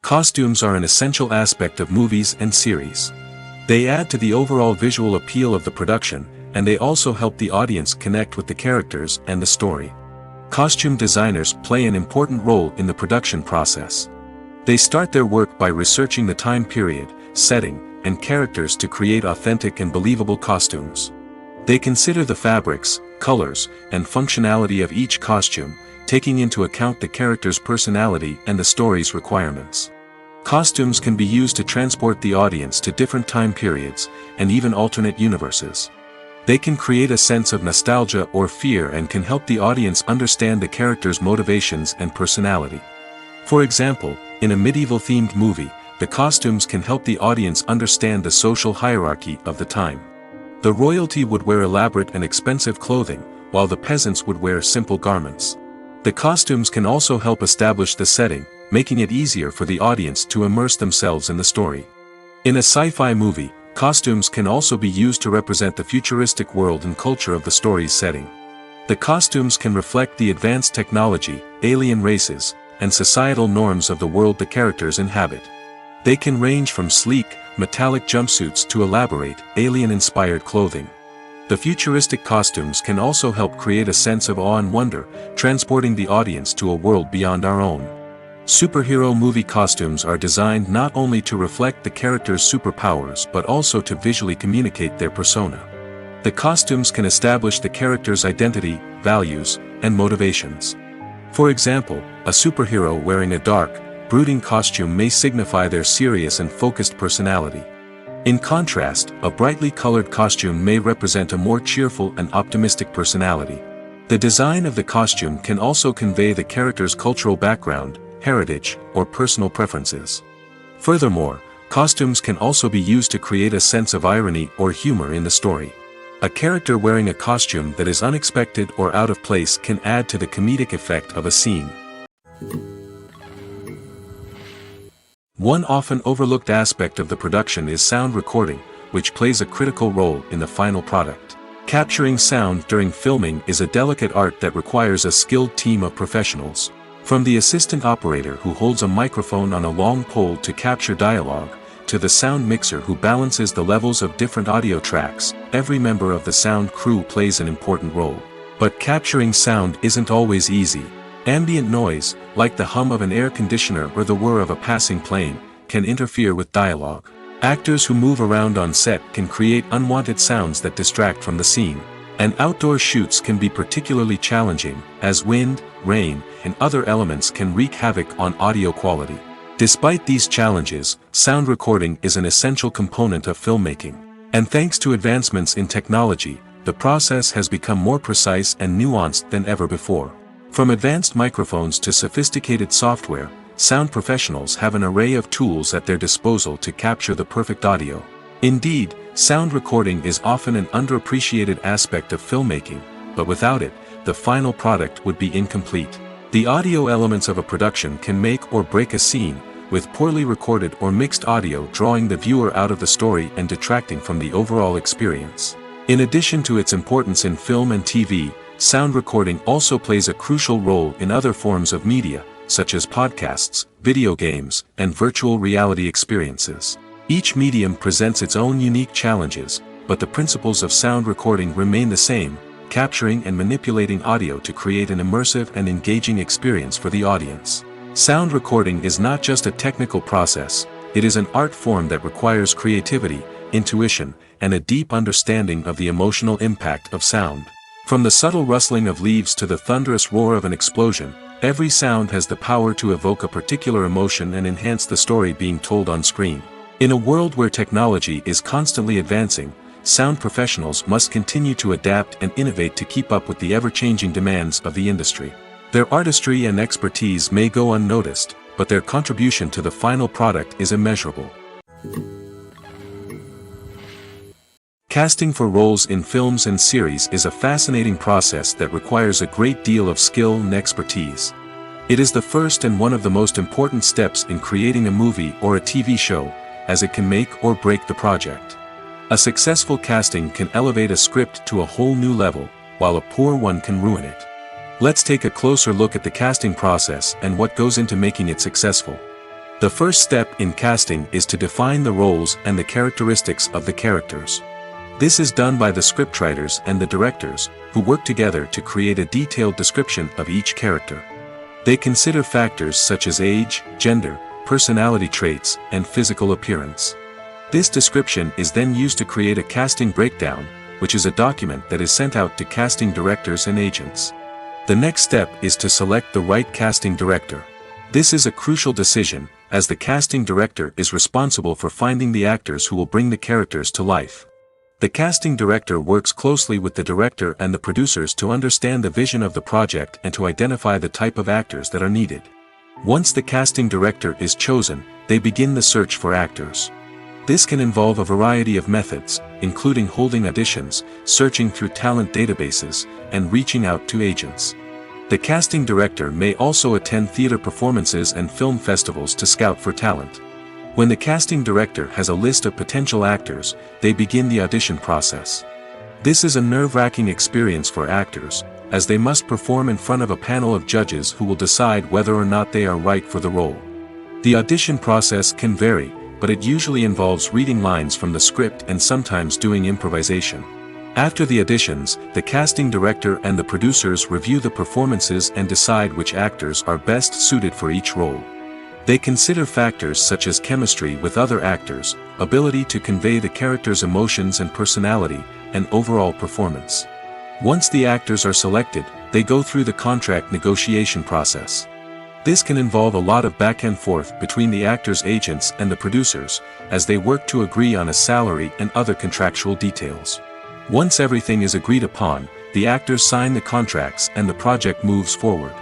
Costumes are an essential aspect of movies and series. They add to the overall visual appeal of the production, and they also help the audience connect with the characters and the story. Costume designers play an important role in the production process. They start their work by researching the time period, setting, and characters to create authentic and believable costumes. They consider the fabrics, colors, and functionality of each costume, taking into account the character's personality and the story's requirements. Costumes can be used to transport the audience to different time periods, and even alternate universes. They can create a sense of nostalgia or fear and can help the audience understand the character's motivations and personality. For example, in a medieval-themed movie, the costumes can help the audience understand the social hierarchy of the time. The royalty would wear elaborate and expensive clothing, while the peasants would wear simple garments. The costumes can also help establish the setting, making it easier for the audience to immerse themselves in the story. In a sci-fi movie, costumes can also be used to represent the futuristic world and culture of the story's setting. The costumes can reflect the advanced technology, alien races, and societal norms of the world the characters inhabit. They can range from sleek, metallic jumpsuits to elaborate, alien-inspired clothing. The futuristic costumes can also help create a sense of awe and wonder, transporting the audience to a world beyond our own. Superhero movie costumes are designed not only to reflect the character's superpowers but also to visually communicate their persona. The costumes can establish the character's identity, values, and motivations. For example, a superhero wearing a dark, brooding costume may signify their serious and focused personality. In contrast, a brightly colored costume may represent a more cheerful and optimistic personality. The design of the costume can also convey the character's cultural background, heritage, or personal preferences. Furthermore, costumes can also be used to create a sense of irony or humor in the story. A character wearing a costume that is unexpected or out of place can add to the comedic effect of a scene. One often overlooked aspect of the production is sound recording, which plays a critical role in the final product. Capturing sound during filming is a delicate art that requires a skilled team of professionals. From the assistant operator who holds a microphone on a long pole to capture dialogue, to the sound mixer who balances the levels of different audio tracks, every member of the sound crew plays an important role. But capturing sound isn't always easy. Ambient noise, like the hum of an air conditioner or the whir of a passing plane, can interfere with dialogue. Actors who move around on set can create unwanted sounds that distract from the scene. And outdoor shoots can be particularly challenging, as wind, rain, and other elements can wreak havoc on audio quality. Despite these challenges, sound recording is an essential component of filmmaking. And thanks to advancements in technology, the process has become more precise and nuanced than ever before. From advanced microphones to sophisticated software, sound professionals have an array of tools at their disposal to capture the perfect audio. Indeed, sound recording is often an underappreciated aspect of filmmaking, but without it, the final product would be incomplete. The audio elements of a production can make or break a scene, with poorly recorded or mixed audio drawing the viewer out of the story and detracting from the overall experience. In addition to its importance in film and TV, sound recording also plays a crucial role in other forms of media, such as podcasts, video games, and virtual reality experiences. Each medium presents its own unique challenges, but the principles of sound recording remain the same, capturing and manipulating audio to create an immersive and engaging experience for the audience. Sound recording is not just a technical process, it is an art form that requires creativity, intuition, and a deep understanding of the emotional impact of sound. From the subtle rustling of leaves to the thunderous roar of an explosion, every sound has the power to evoke a particular emotion and enhance the story being told on screen. In a world where technology is constantly advancing, sound professionals must continue to adapt and innovate to keep up with the ever-changing demands of the industry. Their artistry and expertise may go unnoticed, but their contribution to the final product is immeasurable. Casting for roles in films and series is a fascinating process that requires a great deal of skill and expertise. It is the first and one of the most important steps in creating a movie or a TV show, as it can make or break the project. A successful casting can elevate a script to a whole new level, while a poor one can ruin it. Let's take a closer look at the casting process and what goes into making it successful. The first step in casting is to define the roles and the characteristics of the characters. This is done by the scriptwriters and the directors, who work together to create a detailed description of each character. They consider factors such as age, gender, personality traits, and physical appearance. This description is then used to create a casting breakdown, which is a document that is sent out to casting directors and agents. The next step is to select the right casting director. This is a crucial decision, as the casting director is responsible for finding the actors who will bring the characters to life. The casting director works closely with the director and the producers to understand the vision of the project and to identify the type of actors that are needed. Once the casting director is chosen, they begin the search for actors. This can involve a variety of methods, including holding auditions, searching through talent databases, and reaching out to agents. The casting director may also attend theater performances and film festivals to scout for talent. When the casting director has a list of potential actors, they begin the audition process. This is a nerve-wracking experience for actors, as they must perform in front of a panel of judges who will decide whether or not they are right for the role. The audition process can vary, but it usually involves reading lines from the script and sometimes doing improvisation. After the auditions, the casting director and the producers review the performances and decide which actors are best suited for each role. They consider factors such as chemistry with other actors, ability to convey the character's emotions and personality, and overall performance. Once the actors are selected, they go through the contract negotiation process. This can involve a lot of back and forth between the actors' agents and the producers, as they work to agree on a salary and other contractual details. Once everything is agreed upon, the actors sign the contracts and the project moves forward.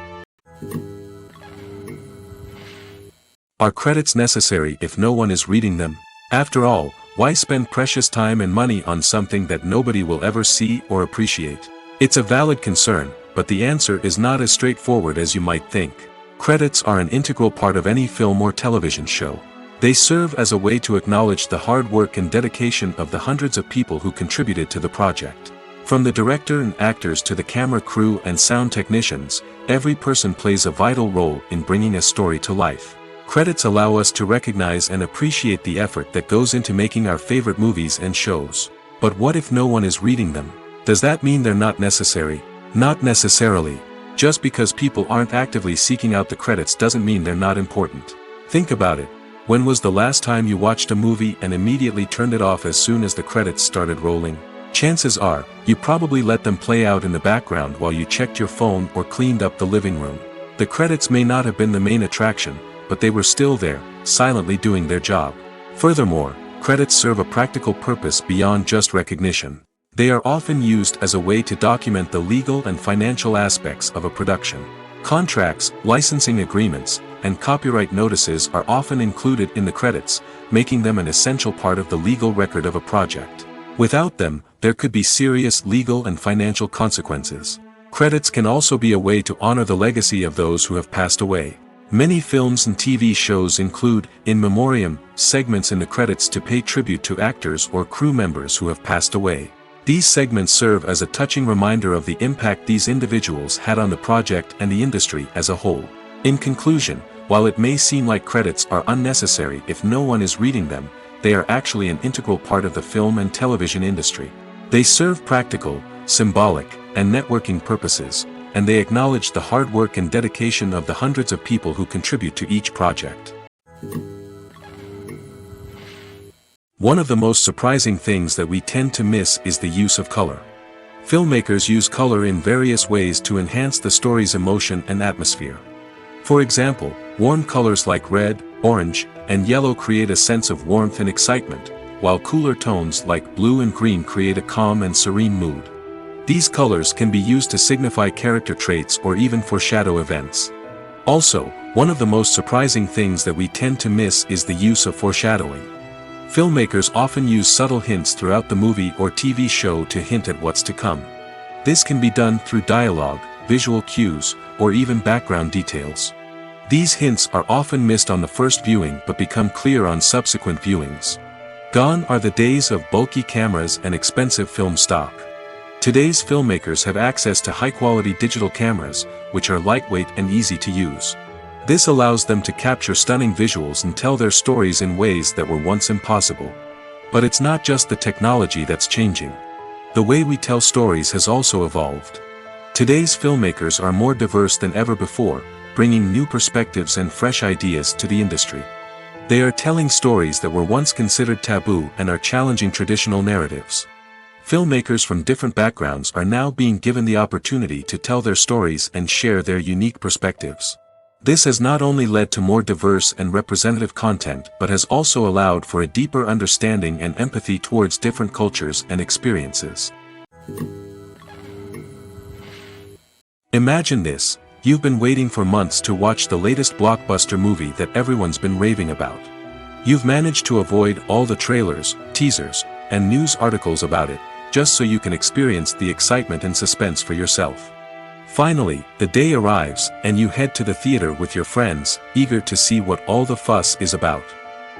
Are credits necessary if no one is reading them? After all, why spend precious time and money on something that nobody will ever see or appreciate? It's a valid concern, but the answer is not as straightforward as you might think. Credits are an integral part of any film or television show. They serve as a way to acknowledge the hard work and dedication of the hundreds of people who contributed to the project. From the director and actors to the camera crew and sound technicians, every person plays a vital role in bringing a story to life. Credits allow us to recognize and appreciate the effort that goes into making our favorite movies and shows. But what if no one is reading them? Does that mean they're not necessary? Not necessarily. Just because people aren't actively seeking out the credits doesn't mean they're not important. Think about it. When was the last time you watched a movie and immediately turned it off as soon as the credits started rolling? Chances are, you probably let them play out in the background while you checked your phone or cleaned up the living room. The credits may not have been the main attraction, but they were still there, silently doing their job. Furthermore, credits serve a practical purpose beyond just recognition. They are often used as a way to document the legal and financial aspects of a production. Contracts, licensing agreements, and copyright notices are often included in the credits, making them an essential part of the legal record of a project. Without them, there could be serious legal and financial consequences. Credits can also be a way to honor the legacy of those who have passed away. Many films and TV shows include, in memoriam, segments in the credits to pay tribute to actors or crew members who have passed away. These segments serve as a touching reminder of the impact these individuals had on the project and the industry as a whole. In conclusion, while it may seem like credits are unnecessary if no one is reading them, they are actually an integral part of the film and television industry. They serve practical, symbolic, and networking purposes, and they acknowledge the hard work and dedication of the hundreds of people who contribute to each project. One of the most surprising things that we tend to miss is the use of color. Filmmakers use color in various ways to enhance the story's emotion and atmosphere. For example, warm colors like red, orange, and yellow create a sense of warmth and excitement, while cooler tones like blue and green create a calm and serene mood. These colors can be used to signify character traits or even foreshadow events. Also, one of the most surprising things that we tend to miss is the use of foreshadowing. Filmmakers often use subtle hints throughout the movie or TV show to hint at what's to come. This can be done through dialogue, visual cues, or even background details. These hints are often missed on the first viewing but become clear on subsequent viewings. Gone are the days of bulky cameras and expensive film stock. Today's filmmakers have access to high-quality digital cameras, which are lightweight and easy to use. This allows them to capture stunning visuals and tell their stories in ways that were once impossible. But it's not just the technology that's changing. The way we tell stories has also evolved. Today's filmmakers are more diverse than ever before, bringing new perspectives and fresh ideas to the industry. They are telling stories that were once considered taboo and are challenging traditional narratives. Filmmakers from different backgrounds are now being given the opportunity to tell their stories and share their unique perspectives. This has not only led to more diverse and representative content but has also allowed for a deeper understanding and empathy towards different cultures and experiences. Imagine this: you've been waiting for months to watch the latest blockbuster movie that everyone's been raving about. You've managed to avoid all the trailers, teasers, and news articles about it, just so you can experience the excitement and suspense for yourself. Finally, the day arrives, and you head to the theater with your friends, eager to see what all the fuss is about.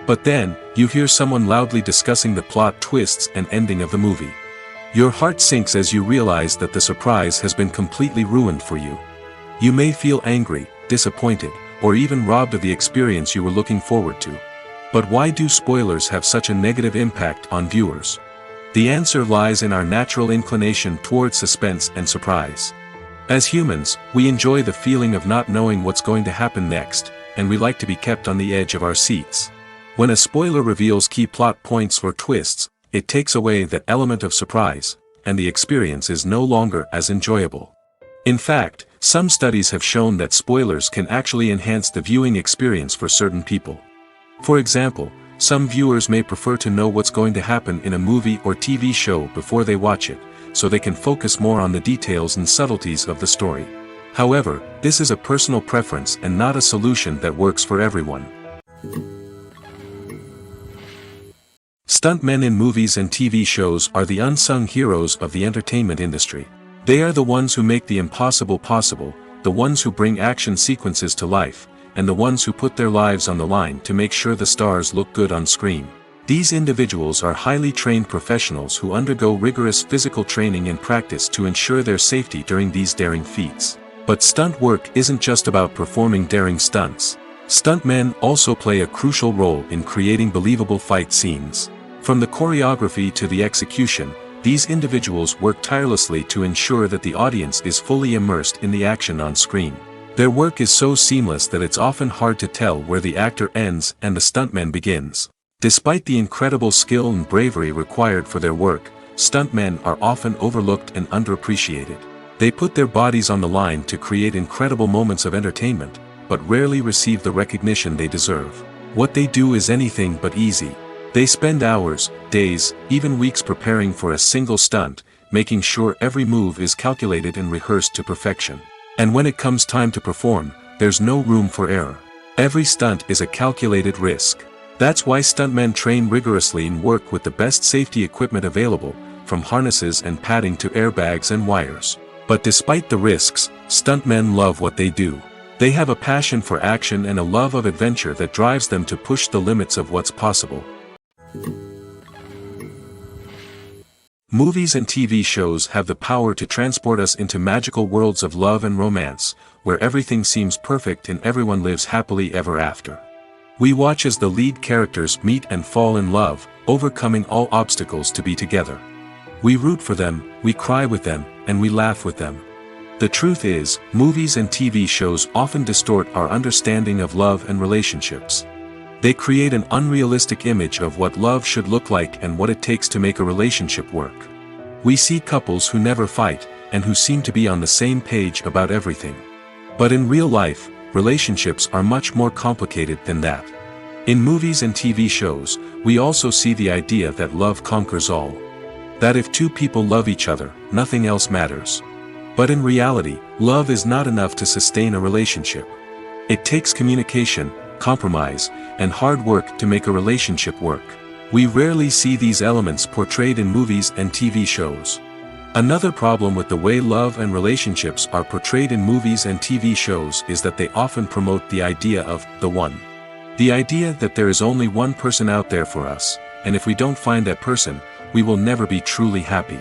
But then, you hear someone loudly discussing the plot twists and ending of the movie. Your heart sinks as you realize that the surprise has been completely ruined for you. You may feel angry, disappointed, or even robbed of the experience you were looking forward to. But why do spoilers have such a negative impact on viewers? The answer lies in our natural inclination towards suspense and surprise. As humans, we enjoy the feeling of not knowing what's going to happen next, and we like to be kept on the edge of our seats. When a spoiler reveals key plot points or twists, it takes away that element of surprise, and the experience is no longer as enjoyable. In fact, some studies have shown that spoilers can actually enhance the viewing experience for certain people. For example, some viewers may prefer to know what's going to happen in a movie or TV show before they watch it, so they can focus more on the details and subtleties of the story. However, this is a personal preference and not a solution that works for everyone. Stuntmen in movies and TV shows are the unsung heroes of the entertainment industry. They are the ones who make the impossible possible, the ones who bring action sequences to life, and the ones who put their lives on the line to make sure the stars look good on screen. These individuals are highly trained professionals who undergo rigorous physical training and practice to ensure their safety during these daring feats. But stunt work isn't just about performing daring stunts. Stuntmen also play a crucial role in creating believable fight scenes. From the choreography to the execution, these individuals work tirelessly to ensure that the audience is fully immersed in the action on screen. Their work is so seamless that it's often hard to tell where the actor ends and the stuntman begins. Despite the incredible skill and bravery required for their work, stuntmen are often overlooked and underappreciated. They put their bodies on the line to create incredible moments of entertainment, but rarely receive the recognition they deserve. What they do is anything but easy. They spend hours, days, even weeks preparing for a single stunt, making sure every move is calculated and rehearsed to perfection. And when it comes time to perform, there's no room for error. Every stunt is a calculated risk. That's why stuntmen train rigorously and work with the best safety equipment available, from harnesses and padding to airbags and wires. But despite the risks, stuntmen love what they do. They have a passion for action and a love of adventure that drives them to push the limits of what's possible. Movies and TV shows have the power to transport us into magical worlds of love and romance, where everything seems perfect and everyone lives happily ever after. We watch as the lead characters meet and fall in love, overcoming all obstacles to be together. We root for them, we cry with them, and we laugh with them. The truth is, movies and TV shows often distort our understanding of love and relationships. They create an unrealistic image of what love should look like and what it takes to make a relationship work. We see couples who never fight, and who seem to be on the same page about everything. But in real life, relationships are much more complicated than that. In movies and TV shows, we also see the idea that love conquers all. That if two people love each other, nothing else matters. But in reality, love is not enough to sustain a relationship. It takes communication, compromise, and hard work to make a relationship work. We rarely see these elements portrayed in movies and TV shows. Another problem with the way love and relationships are portrayed in movies and TV shows is that they often promote the idea of the one. The idea that there is only one person out there for us, and if we don't find that person, we will never be truly happy.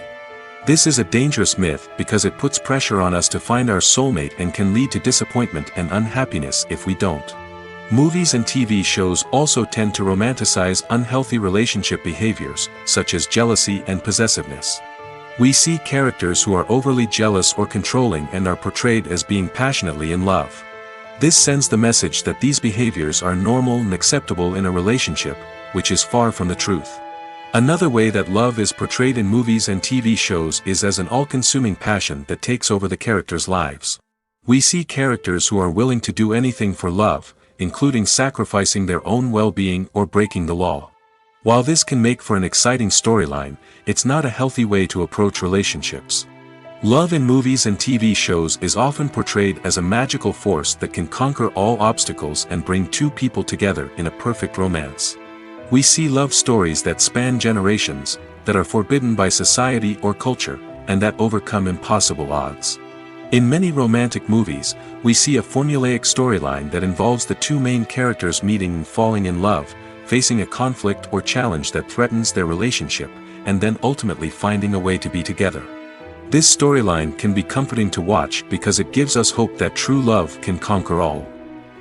This is a dangerous myth because it puts pressure on us to find our soulmate and can lead to disappointment and unhappiness if we don't. Movies and TV shows also tend to romanticize unhealthy relationship behaviors, such as jealousy and possessiveness. We see characters who are overly jealous or controlling and are portrayed as being passionately in love. This sends the message that these behaviors are normal and acceptable in a relationship, which is far from the truth. Another way that love is portrayed in movies and TV shows is as an all-consuming passion that takes over the characters' lives. We see characters who are willing to do anything for love, including sacrificing their own well-being or breaking the law. While this can make for an exciting storyline, it's not a healthy way to approach relationships. Love in movies and TV shows is often portrayed as a magical force that can conquer all obstacles and bring two people together in a perfect romance. We see love stories that span generations, that are forbidden by society or culture, and that overcome impossible odds. In many romantic movies, we see a formulaic storyline that involves the two main characters meeting and falling in love, facing a conflict or challenge that threatens their relationship, and then ultimately finding a way to be together. This storyline can be comforting to watch because it gives us hope that true love can conquer all.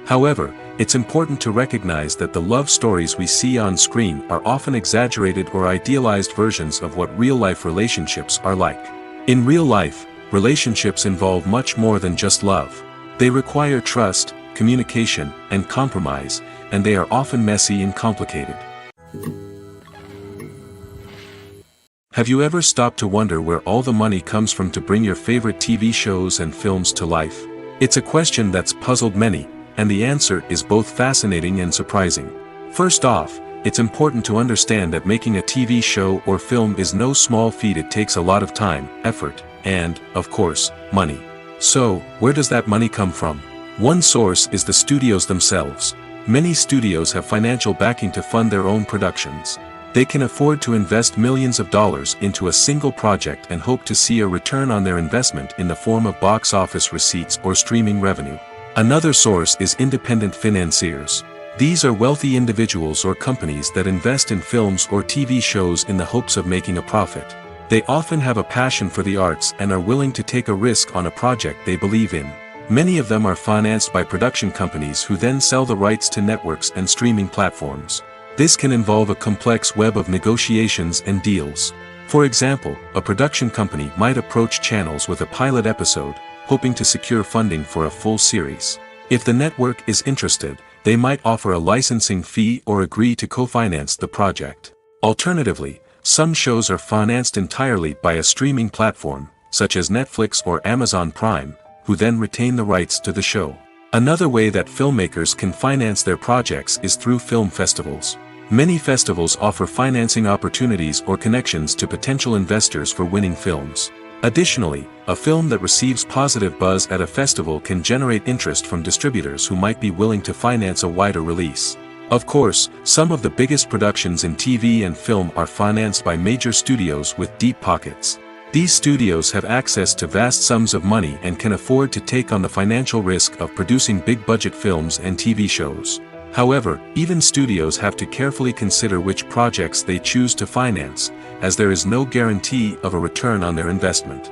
However, it's important to recognize that the love stories we see on screen are often exaggerated or idealized versions of what real-life relationships are like. In real life, relationships involve much more than just love. They require trust, communication, and compromise, and they are often messy and complicated. Have you ever stopped to wonder where all the money comes from to bring your favorite TV shows and films to life? It's a question that's puzzled many, and the answer is both fascinating and surprising. First off, it's important to understand that making a TV show or film is no small feat. It takes a lot of time, effort, and, of course, money. So, where does that money come from? One source is the studios themselves. Many studios have financial backing to fund their own productions. They can afford to invest millions of dollars into a single project and hope to see a return on their investment in the form of box office receipts or streaming revenue. Another source is independent financiers. These are wealthy individuals or companies that invest in films or TV shows in the hopes of making a profit. They often have a passion for the arts and are willing to take a risk on a project they believe in. Many of them are financed by production companies who then sell the rights to networks and streaming platforms. This can involve a complex web of negotiations and deals. For example, a production company might approach channels with a pilot episode, hoping to secure funding for a full series. If the network is interested, they might offer a licensing fee or agree to co-finance the project. Alternatively, some shows are financed entirely by a streaming platform, such as Netflix or Amazon Prime, who then retain the rights to the show. Another way that filmmakers can finance their projects is through film festivals. Many festivals offer financing opportunities or connections to potential investors for winning films. Additionally, a film that receives positive buzz at a festival can generate interest from distributors who might be willing to finance a wider release. Of course, some of the biggest productions in TV and film are financed by major studios with deep pockets. These studios have access to vast sums of money and can afford to take on the financial risk of producing big-budget films and TV shows. However, even studios have to carefully consider which projects they choose to finance, as there is no guarantee of a return on their investment.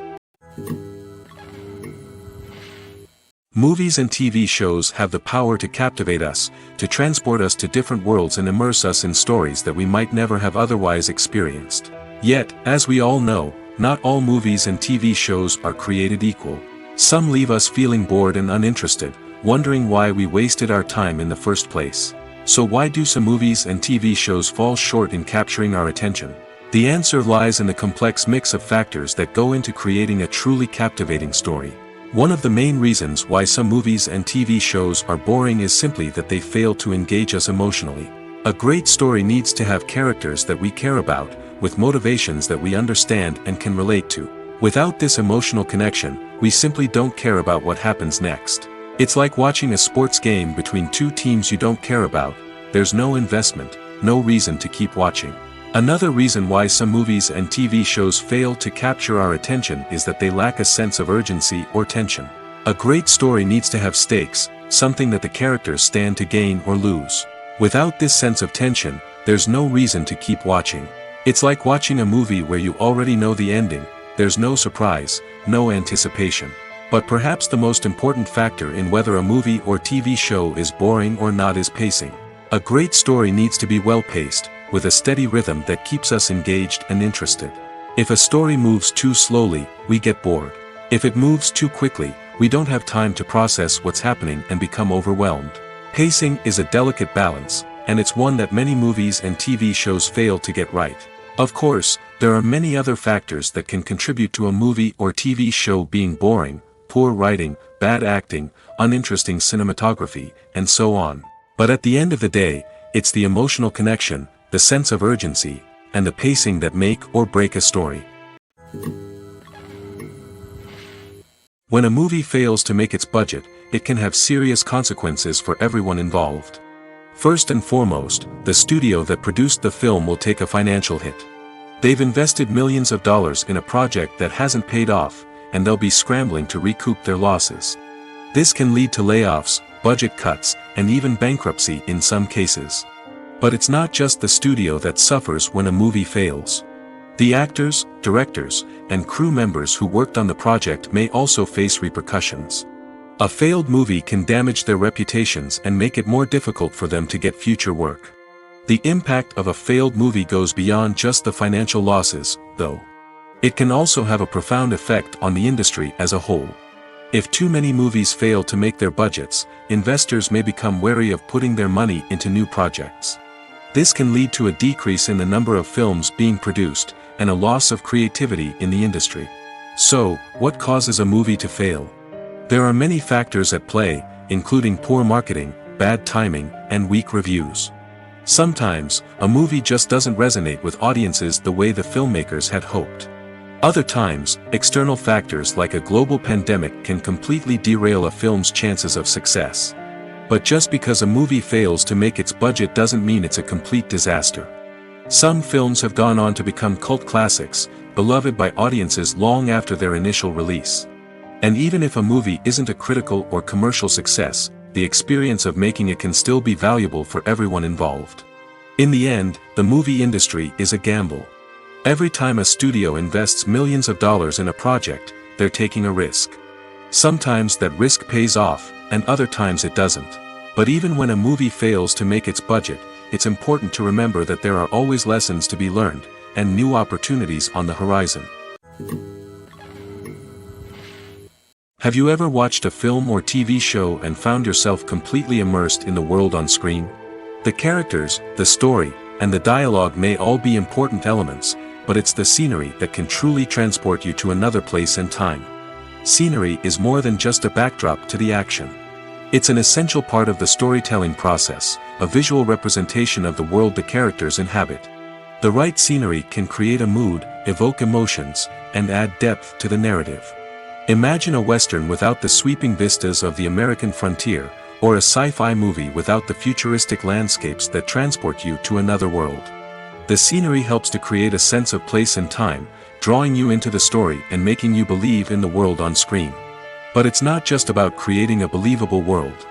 Movies and TV shows have the power to captivate us, to transport us to different worlds and immerse us in stories that we might never have otherwise experienced. Yet, as we all know, not all movies and TV shows are created equal. Some leave us feeling bored and uninterested, wondering why we wasted our time in the first place. So why do some movies and TV shows fall short in capturing our attention? The answer lies in the complex mix of factors that go into creating a truly captivating story. One of the main reasons why some movies and TV shows are boring is simply that they fail to engage us emotionally. A great story needs to have characters that we care about, with motivations that we understand and can relate to. Without this emotional connection, we simply don't care about what happens next. It's like watching a sports game between two teams you don't care about. There's no investment, no reason to keep watching. Another reason why some movies and TV shows fail to capture our attention is that they lack a sense of urgency or tension. A great story needs to have stakes, something that the characters stand to gain or lose. Without this sense of tension, there's no reason to keep watching. It's like watching a movie where you already know the ending. There's no surprise, no anticipation. But perhaps the most important factor in whether a movie or TV show is boring or not is pacing. A great story needs to be well-paced, with a steady rhythm that keeps us engaged and interested. If a story moves too slowly, we get bored. If it moves too quickly, we don't have time to process what's happening and become overwhelmed. Pacing is a delicate balance, and it's one that many movies and TV shows fail to get right. Of course, there are many other factors that can contribute to a movie or TV show being boring: poor writing, bad acting, uninteresting cinematography, and so on. But at the end of the day, it's the emotional connection, the sense of urgency, and the pacing that make or break a story. When a movie fails to make its budget, it can have serious consequences for everyone involved. First and foremost, the studio that produced the film will take a financial hit. They've invested millions of dollars in a project that hasn't paid off, and they'll be scrambling to recoup their losses. This can lead to layoffs, budget cuts, and even bankruptcy in some cases. But it's not just the studio that suffers when a movie fails. The actors, directors, and crew members who worked on the project may also face repercussions. A failed movie can damage their reputations and make it more difficult for them to get future work. The impact of a failed movie goes beyond just the financial losses, though. It can also have a profound effect on the industry as a whole. If too many movies fail to make their budgets, investors may become wary of putting their money into new projects. This can lead to a decrease in the number of films being produced, and a loss of creativity in the industry. So, what causes a movie to fail? There are many factors at play, including poor marketing, bad timing, and weak reviews. Sometimes, a movie just doesn't resonate with audiences the way the filmmakers had hoped. Other times, external factors like a global pandemic can completely derail a film's chances of success. But just because a movie fails to make its budget doesn't mean it's a complete disaster. Some films have gone on to become cult classics, beloved by audiences long after their initial release. And even if a movie isn't a critical or commercial success, the experience of making it can still be valuable for everyone involved. In the end, the movie industry is a gamble. Every time a studio invests millions of dollars in a project, they're taking a risk. Sometimes that risk pays off, and other times it doesn't. But even when a movie fails to make its budget, it's important to remember that there are always lessons to be learned, and new opportunities on the horizon. Have you ever watched a film or TV show and found yourself completely immersed in the world on screen? The characters, the story, and the dialogue may all be important elements, but it's the scenery that can truly transport you to another place and time. Scenery is more than just a backdrop to the action. It's an essential part of the storytelling process, a visual representation of the world the characters inhabit. The right scenery can create a mood, evoke emotions, and add depth to the narrative. Imagine a Western without the sweeping vistas of the American frontier, or a sci-fi movie without the futuristic landscapes that transport you to another world. The scenery helps to create a sense of place and time, drawing you into the story and making you believe in the world on screen. But it's not just about creating a believable world.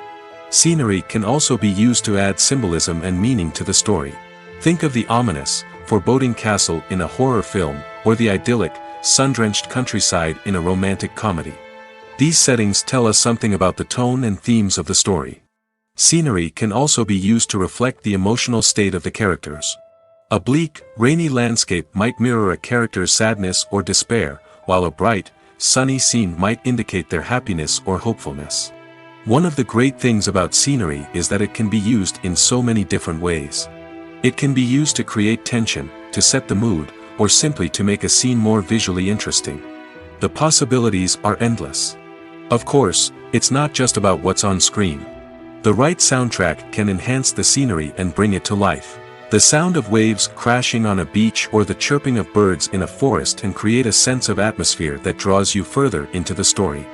Scenery can also be used to add symbolism and meaning to the story. Think of the ominous, foreboding castle in a horror film, or the idyllic, sun-drenched countryside in a romantic comedy. These settings tell us something about the tone and themes of the story. Scenery can also be used to reflect the emotional state of the characters. A bleak, rainy landscape might mirror a character's sadness or despair, while a bright, sunny scene might indicate their happiness or hopefulness. One of the great things about scenery is that it can be used in so many different ways. It can be used to create tension, to set the mood, or simply to make a scene more visually interesting. The possibilities are endless. Of course, it's not just about what's on screen. The right soundtrack can enhance the scenery and bring it to life. The sound of waves crashing on a beach or the chirping of birds in a forest can create a sense of atmosphere that draws you further into the story.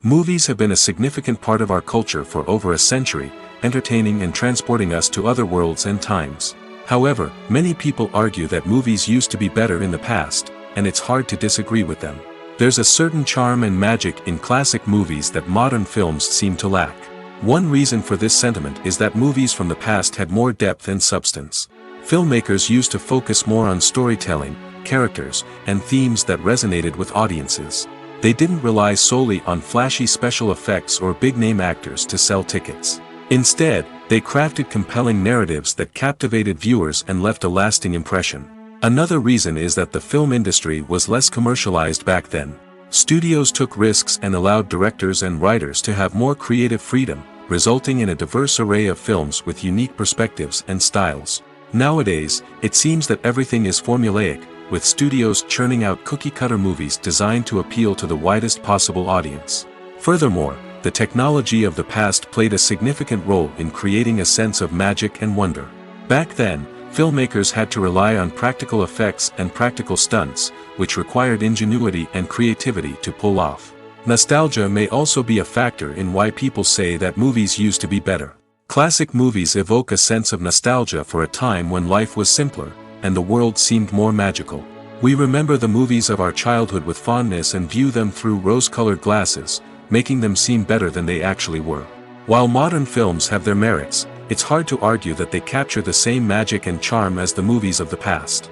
Movies have been a significant part of our culture for over a century, entertaining and transporting us to other worlds and times. However, many people argue that movies used to be better in the past, and it's hard to disagree with them. There's a certain charm and magic in classic movies that modern films seem to lack. One reason for this sentiment is that movies from the past had more depth and substance. Filmmakers used to focus more on storytelling, characters, and themes that resonated with audiences. They didn't rely solely on flashy special effects or big-name actors to sell tickets. Instead, they crafted compelling narratives that captivated viewers and left a lasting impression. Another reason is that the film industry was less commercialized back then. Studios took risks and allowed directors and writers to have more creative freedom, resulting in a diverse array of films with unique perspectives and styles. Nowadays, it seems that everything is formulaic, with studios churning out cookie-cutter movies designed to appeal to the widest possible audience. Furthermore, the technology of the past played a significant role in creating a sense of magic and wonder. Back then, filmmakers had to rely on practical effects and practical stunts, which required ingenuity and creativity to pull off. Nostalgia may also be a factor in why people say that movies used to be better. Classic movies evoke a sense of nostalgia for a time when life was simpler, and the world seemed more magical. We remember the movies of our childhood with fondness and view them through rose-colored glasses, making them seem better than they actually were. While modern films have their merits, it's hard to argue that they capture the same magic and charm as the movies of the past.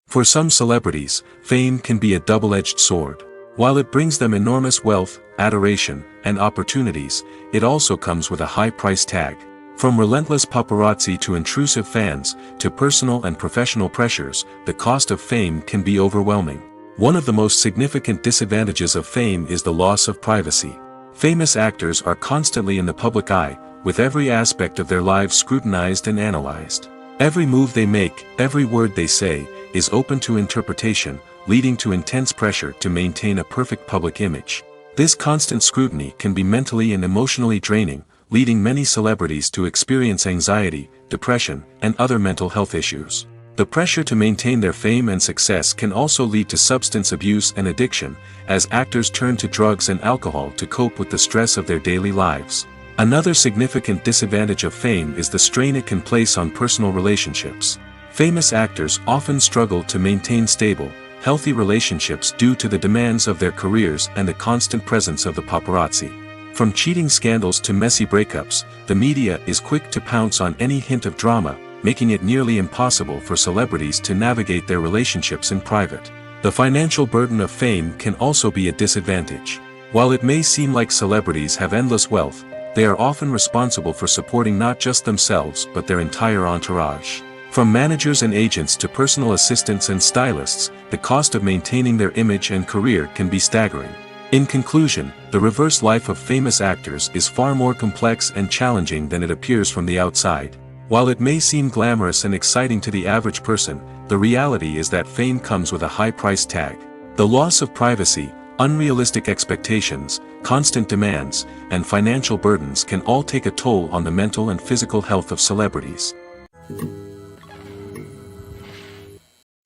For some celebrities, fame can be a double-edged sword. While it brings them enormous wealth, adoration, and opportunities, it also comes with a high price tag. From relentless paparazzi to intrusive fans, to personal and professional pressures, the cost of fame can be overwhelming. One of the most significant disadvantages of fame is the loss of privacy. Famous actors are constantly in the public eye, with every aspect of their lives scrutinized and analyzed. Every move they make, every word they say, is open to interpretation, leading to intense pressure to maintain a perfect public image. This constant scrutiny can be mentally and emotionally draining, leading many celebrities to experience anxiety, depression, and other mental health issues. The pressure to maintain their fame and success can also lead to substance abuse and addiction, as actors turn to drugs and alcohol to cope with the stress of their daily lives. Another significant disadvantage of fame is the strain it can place on personal relationships. Famous actors often struggle to maintain stable, healthy relationships due to the demands of their careers and the constant presence of the paparazzi. From cheating scandals to messy breakups, the media is quick to pounce on any hint of drama, making it nearly impossible for celebrities to navigate their relationships in private. The financial burden of fame can also be a disadvantage. While it may seem like celebrities have endless wealth, they are often responsible for supporting not just themselves but their entire entourage. From managers and agents to personal assistants and stylists, the cost of maintaining their image and career can be staggering. In conclusion, the reverse life of famous actors is far more complex and challenging than it appears from the outside. While it may seem glamorous and exciting to the average person, the reality is that fame comes with a high price tag. The loss of privacy, unrealistic expectations, constant demands, and financial burdens can all take a toll on the mental and physical health of celebrities.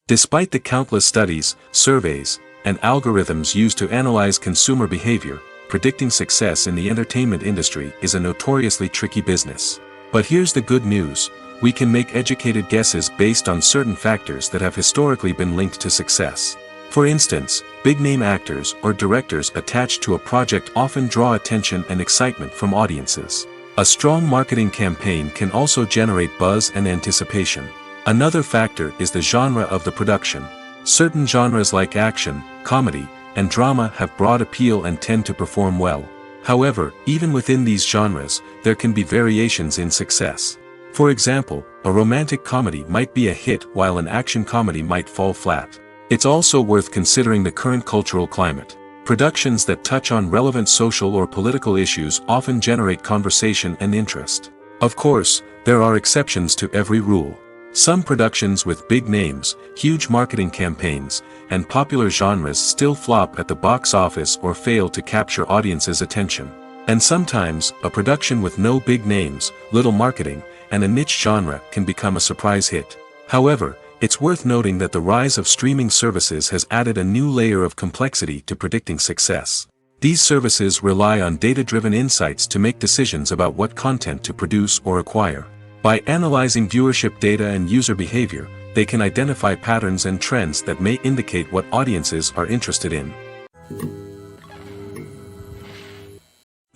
Despite the countless studies, surveys, and algorithms used to analyze consumer behavior, predicting success in the entertainment industry is a notoriously tricky business. But here's the good news: we can make educated guesses based on certain factors that have historically been linked to success. For instance, big-name actors or directors attached to a project often draw attention and excitement from audiences. A strong marketing campaign can also generate buzz and anticipation. Another factor is the genre of the production. Certain genres like action, comedy, and drama have broad appeal and tend to perform well. However, even within these genres, there can be variations in success. For example, a romantic comedy might be a hit while an action comedy might fall flat. It's also worth considering the current cultural climate. Productions that touch on relevant social or political issues often generate conversation and interest. Of course, there are exceptions to every rule. Some productions with big names, huge marketing campaigns, and popular genres still flop at the box office or fail to capture audiences' attention. And sometimes, a production with no big names, little marketing, and a niche genre can become a surprise hit. However, it's worth noting that the rise of streaming services has added a new layer of complexity to predicting success. These services rely on data-driven insights to make decisions about what content to produce or acquire. By analyzing viewership data and user behavior, they can identify patterns and trends that may indicate what audiences are interested in.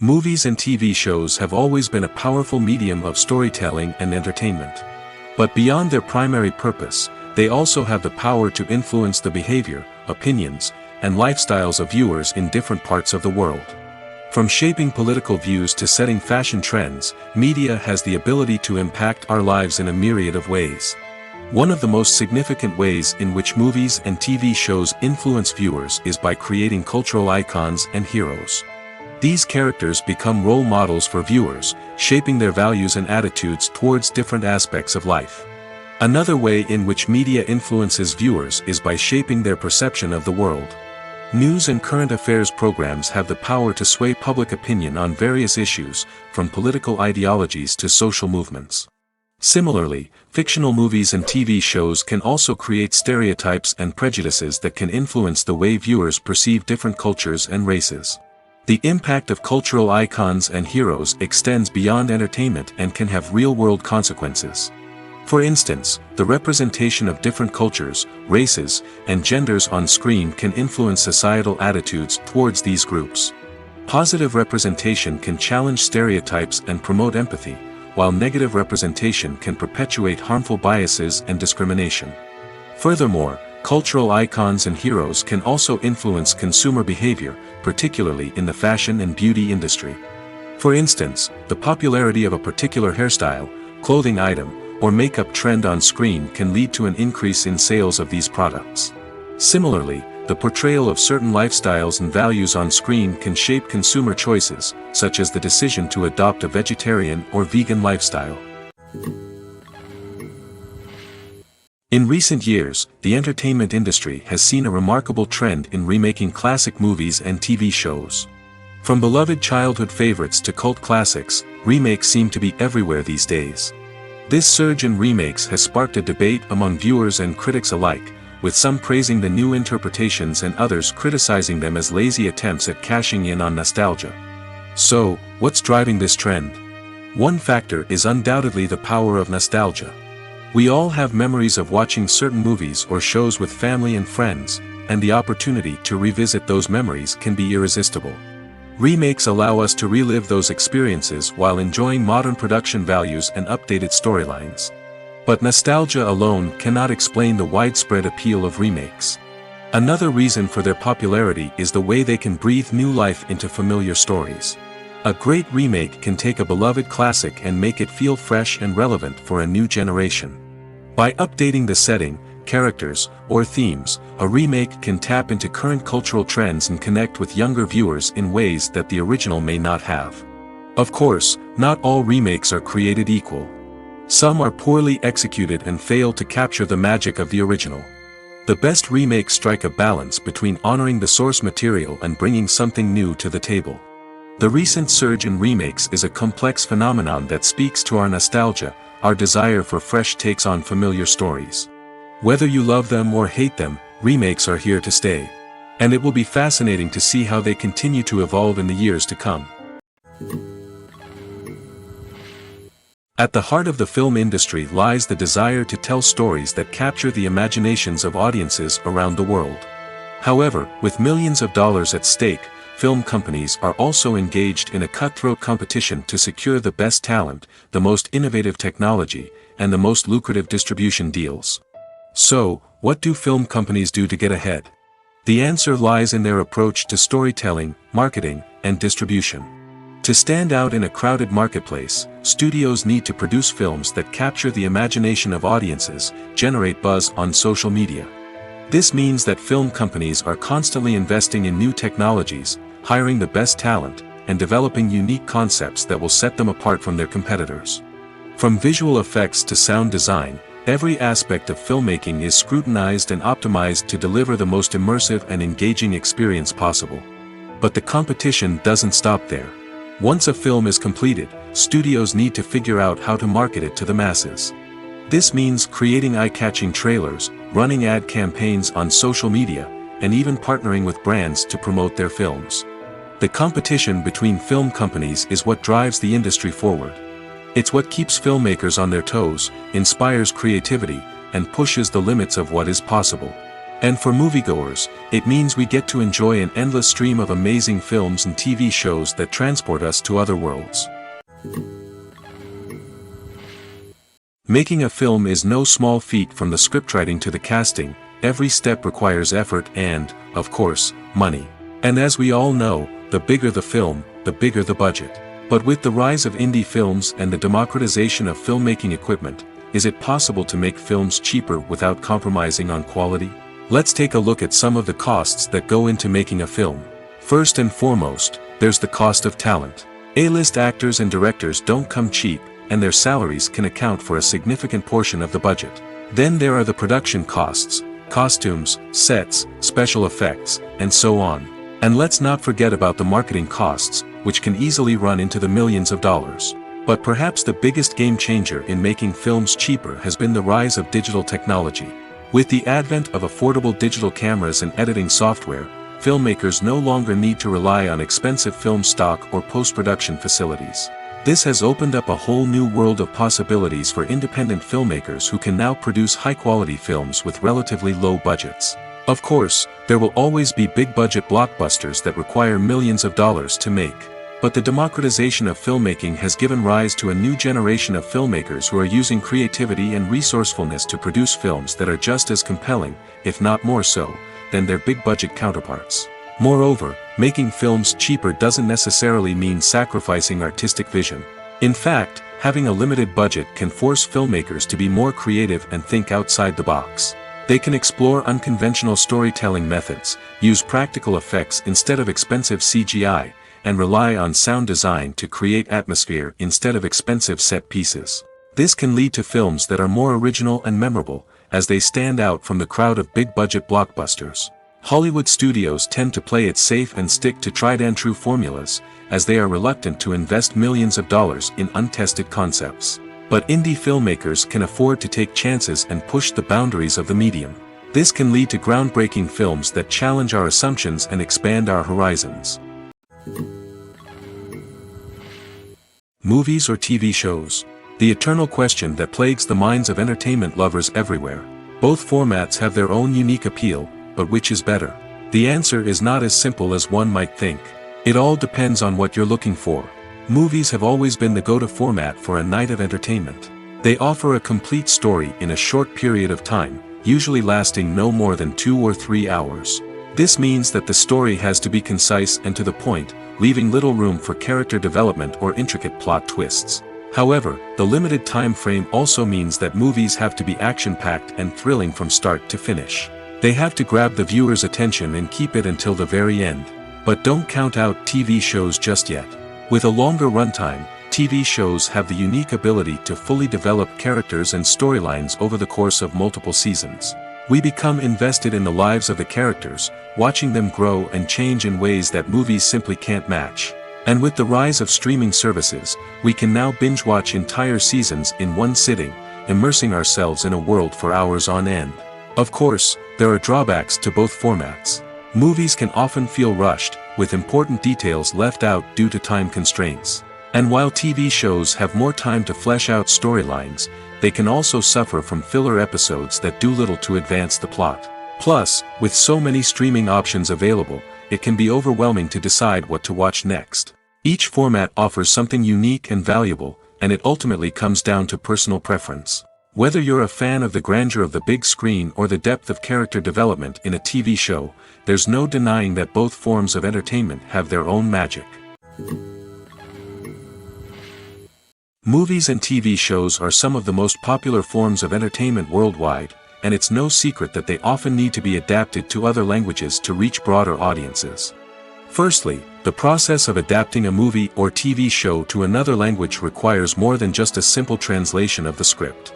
Movies and TV shows have always been a powerful medium of storytelling and entertainment. But beyond their primary purpose, they also have the power to influence the behavior, opinions, and lifestyles of viewers in different parts of the world. From shaping political views to setting fashion trends, media has the ability to impact our lives in a myriad of ways. One of the most significant ways in which movies and TV shows influence viewers is by creating cultural icons and heroes. These characters become role models for viewers, shaping their values and attitudes towards different aspects of life. Another way in which media influences viewers is by shaping their perception of the world. News and current affairs programs have the power to sway public opinion on various issues, from political ideologies to social movements. Similarly, fictional movies and TV shows can also create stereotypes and prejudices that can influence the way viewers perceive different cultures and races. The impact of cultural icons and heroes extends beyond entertainment and can have real-world consequences. For instance, the representation of different cultures, races, and genders on screen can influence societal attitudes towards these groups. Positive representation can challenge stereotypes and promote empathy, while negative representation can perpetuate harmful biases and discrimination. Furthermore, cultural icons and heroes can also influence consumer behavior, particularly in the fashion and beauty industry. For instance, the popularity of a particular hairstyle, clothing item, or makeup trend on screen can lead to an increase in sales of these products. Similarly, the portrayal of certain lifestyles and values on screen can shape consumer choices, such as the decision to adopt a vegetarian or vegan lifestyle. In recent years, the entertainment industry has seen a remarkable trend in remaking classic movies and TV shows. From beloved childhood favorites to cult classics, remakes seem to be everywhere these days. This surge in remakes has sparked a debate among viewers and critics alike, with some praising the new interpretations and others criticizing them as lazy attempts at cashing in on nostalgia. So, what's driving this trend? One factor is undoubtedly the power of nostalgia. We all have memories of watching certain movies or shows with family and friends, and the opportunity to revisit those memories can be irresistible. Remakes allow us to relive those experiences while enjoying modern production values and updated storylines. But nostalgia alone cannot explain the widespread appeal of remakes. Another reason for their popularity is the way they can breathe new life into familiar stories. A great remake can take a beloved classic and make it feel fresh and relevant for a new generation. By updating the setting, characters, or themes, a remake can tap into current cultural trends and connect with younger viewers in ways that the original may not have. Of course, not all remakes are created equal. Some are poorly executed and fail to capture the magic of the original. The best remakes strike a balance between honoring the source material and bringing something new to the table. The recent surge in remakes is a complex phenomenon that speaks to our nostalgia, our desire for fresh takes on familiar stories. Whether you love them or hate them, remakes are here to stay. And it will be fascinating to see how they continue to evolve in the years to come. At the heart of the film industry lies the desire to tell stories that capture the imaginations of audiences around the world. However, with millions of dollars at stake, film companies are also engaged in a cutthroat competition to secure the best talent, the most innovative technology, and the most lucrative distribution deals. So, what do film companies do to get ahead? The answer lies in their approach to storytelling, marketing, and distribution. To stand out in a crowded marketplace, studios need to produce films that capture the imagination of audiences, generate buzz on social media. This means that film companies are constantly investing in new technologies, hiring the best talent, and developing unique concepts that will set them apart from their competitors. From visual effects to sound design, every aspect of filmmaking is scrutinized and optimized to deliver the most immersive and engaging experience possible. But the competition doesn't stop there. Once a film is completed, studios need to figure out how to market it to the masses. This means creating eye-catching trailers, running ad campaigns on social media, and even partnering with brands to promote their films. The competition between film companies is what drives the industry forward. It's what keeps filmmakers on their toes, inspires creativity, and pushes the limits of what is possible. And for moviegoers, it means we get to enjoy an endless stream of amazing films and TV shows that transport us to other worlds. Making a film is no small feat. From the scriptwriting to the casting, every step requires effort and, of course, money. And as we all know, the bigger the film, the bigger the budget. But with the rise of indie films and the democratization of filmmaking equipment, is it possible to make films cheaper without compromising on quality? Let's take a look at some of the costs that go into making a film. First and foremost, there's the cost of talent. A-list actors and directors don't come cheap, and their salaries can account for a significant portion of the budget. Then there are the production costs, costumes, sets, special effects, and so on. And let's not forget about the marketing costs, which can easily run into the millions of dollars. But perhaps the biggest game changer in making films cheaper has been the rise of digital technology. With the advent of affordable digital cameras and editing software, filmmakers no longer need to rely on expensive film stock or post-production facilities. This has opened up a whole new world of possibilities for independent filmmakers who can now produce high-quality films with relatively low budgets. Of course, there will always be big-budget blockbusters that require millions of dollars to make. But the democratization of filmmaking has given rise to a new generation of filmmakers who are using creativity and resourcefulness to produce films that are just as compelling, if not more so, than their big-budget counterparts. Moreover, making films cheaper doesn't necessarily mean sacrificing artistic vision. In fact, having a limited budget can force filmmakers to be more creative and think outside the box. They can explore unconventional storytelling methods, use practical effects instead of expensive CGI, and rely on sound design to create atmosphere instead of expensive set pieces. This can lead to films that are more original and memorable, as they stand out from the crowd of big-budget blockbusters. Hollywood studios tend to play it safe and stick to tried-and-true formulas, as they are reluctant to invest millions of dollars in untested concepts. But indie filmmakers can afford to take chances and push the boundaries of the medium. This can lead to groundbreaking films that challenge our assumptions and expand our horizons. Movies or TV shows? The eternal question that plagues the minds of entertainment lovers everywhere. Both formats have their own unique appeal, but which is better? The answer is not as simple as one might think. It all depends on what you're looking for. Movies have always been the go-to format for a night of entertainment. They offer a complete story in a short period of time, usually lasting no more than 2 or 3 hours. This means that the story has to be concise and to the point, leaving little room for character development or intricate plot twists. However, the limited time frame also means that movies have to be action-packed and thrilling from start to finish. They have to grab the viewer's attention and keep it until the very end. But don't count out TV shows just yet. With a longer runtime, TV shows have the unique ability to fully develop characters and storylines over the course of multiple seasons. We become invested in the lives of the characters, watching them grow and change in ways that movies simply can't match. And with the rise of streaming services, we can now binge-watch entire seasons in one sitting, immersing ourselves in a world for hours on end. Of course, there are drawbacks to both formats. Movies can often feel rushed, with important details left out due to time constraints. And while TV shows have more time to flesh out storylines, they can also suffer from filler episodes that do little to advance the plot. Plus, with so many streaming options available, it can be overwhelming to decide what to watch next. Each format offers something unique and valuable, and it ultimately comes down to personal preference. Whether you're a fan of the grandeur of the big screen or the depth of character development in a TV show, there's no denying that both forms of entertainment have their own magic. Movies and TV shows are some of the most popular forms of entertainment worldwide, and it's no secret that they often need to be adapted to other languages to reach broader audiences. Firstly, the process of adapting a movie or TV show to another language requires more than just a simple translation of the script.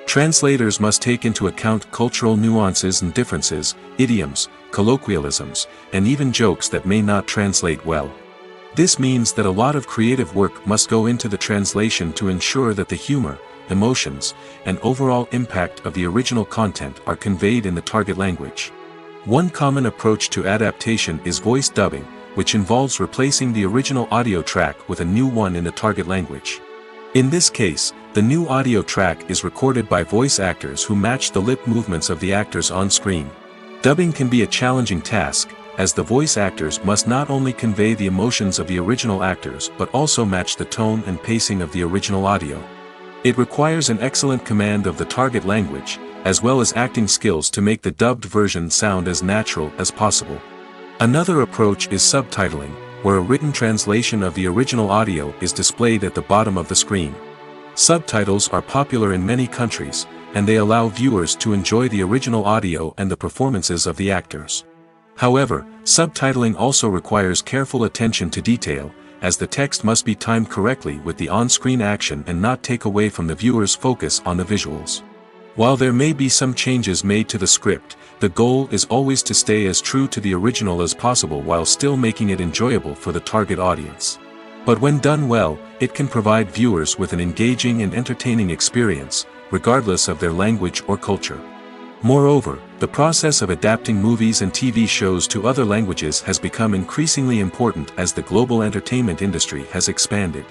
Translators must take into account cultural nuances and differences, idioms, colloquialisms, and even jokes that may not translate well. This means that a lot of creative work must go into the translation to ensure that the humor, emotions, and overall impact of the original content are conveyed in the target language. One common approach to adaptation is voice dubbing, which involves replacing the original audio track with a new one in the target language. In this case, the new audio track is recorded by voice actors who match the lip movements of the actors on screen. Dubbing can be a challenging task, as the voice actors must not only convey the emotions of the original actors but also match the tone and pacing of the original audio. It requires an excellent command of the target language, as well as acting skills to make the dubbed version sound as natural as possible. Another approach is subtitling, where a written translation of the original audio is displayed at the bottom of the screen. Subtitles are popular in many countries, and they allow viewers to enjoy the original audio and the performances of the actors. However, subtitling also requires careful attention to detail, as the text must be timed correctly with the on-screen action and not take away from the viewer's focus on the visuals. While there may be some changes made to the script, the goal is always to stay as true to the original as possible while still making it enjoyable for the target audience. But when done well, it can provide viewers with an engaging and entertaining experience, regardless of their language or culture. Moreover, the process of adapting movies and TV shows to other languages has become increasingly important as the global entertainment industry has expanded.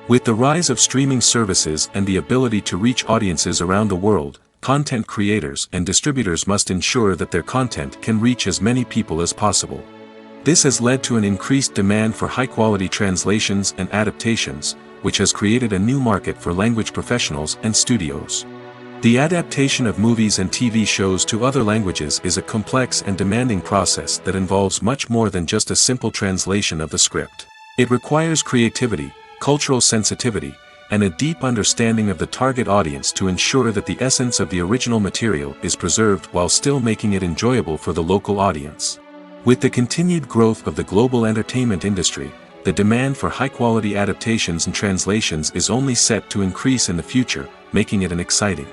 With the rise of streaming services and the ability to reach audiences around the world, content creators and distributors must ensure that their content can reach as many people as possible. This has led to an increased demand for high-quality translations and adaptations, which has created a new market for language professionals and studios. The adaptation of movies and TV shows to other languages is a complex and demanding process that involves much more than just a simple translation of the script. It requires creativity, cultural sensitivity, and a deep understanding of the target audience to ensure that the essence of the original material is preserved while still making it enjoyable for the local audience. With the continued growth of the global entertainment industry, the demand for high-quality adaptations and translations is only set to increase in the future, making it an exciting.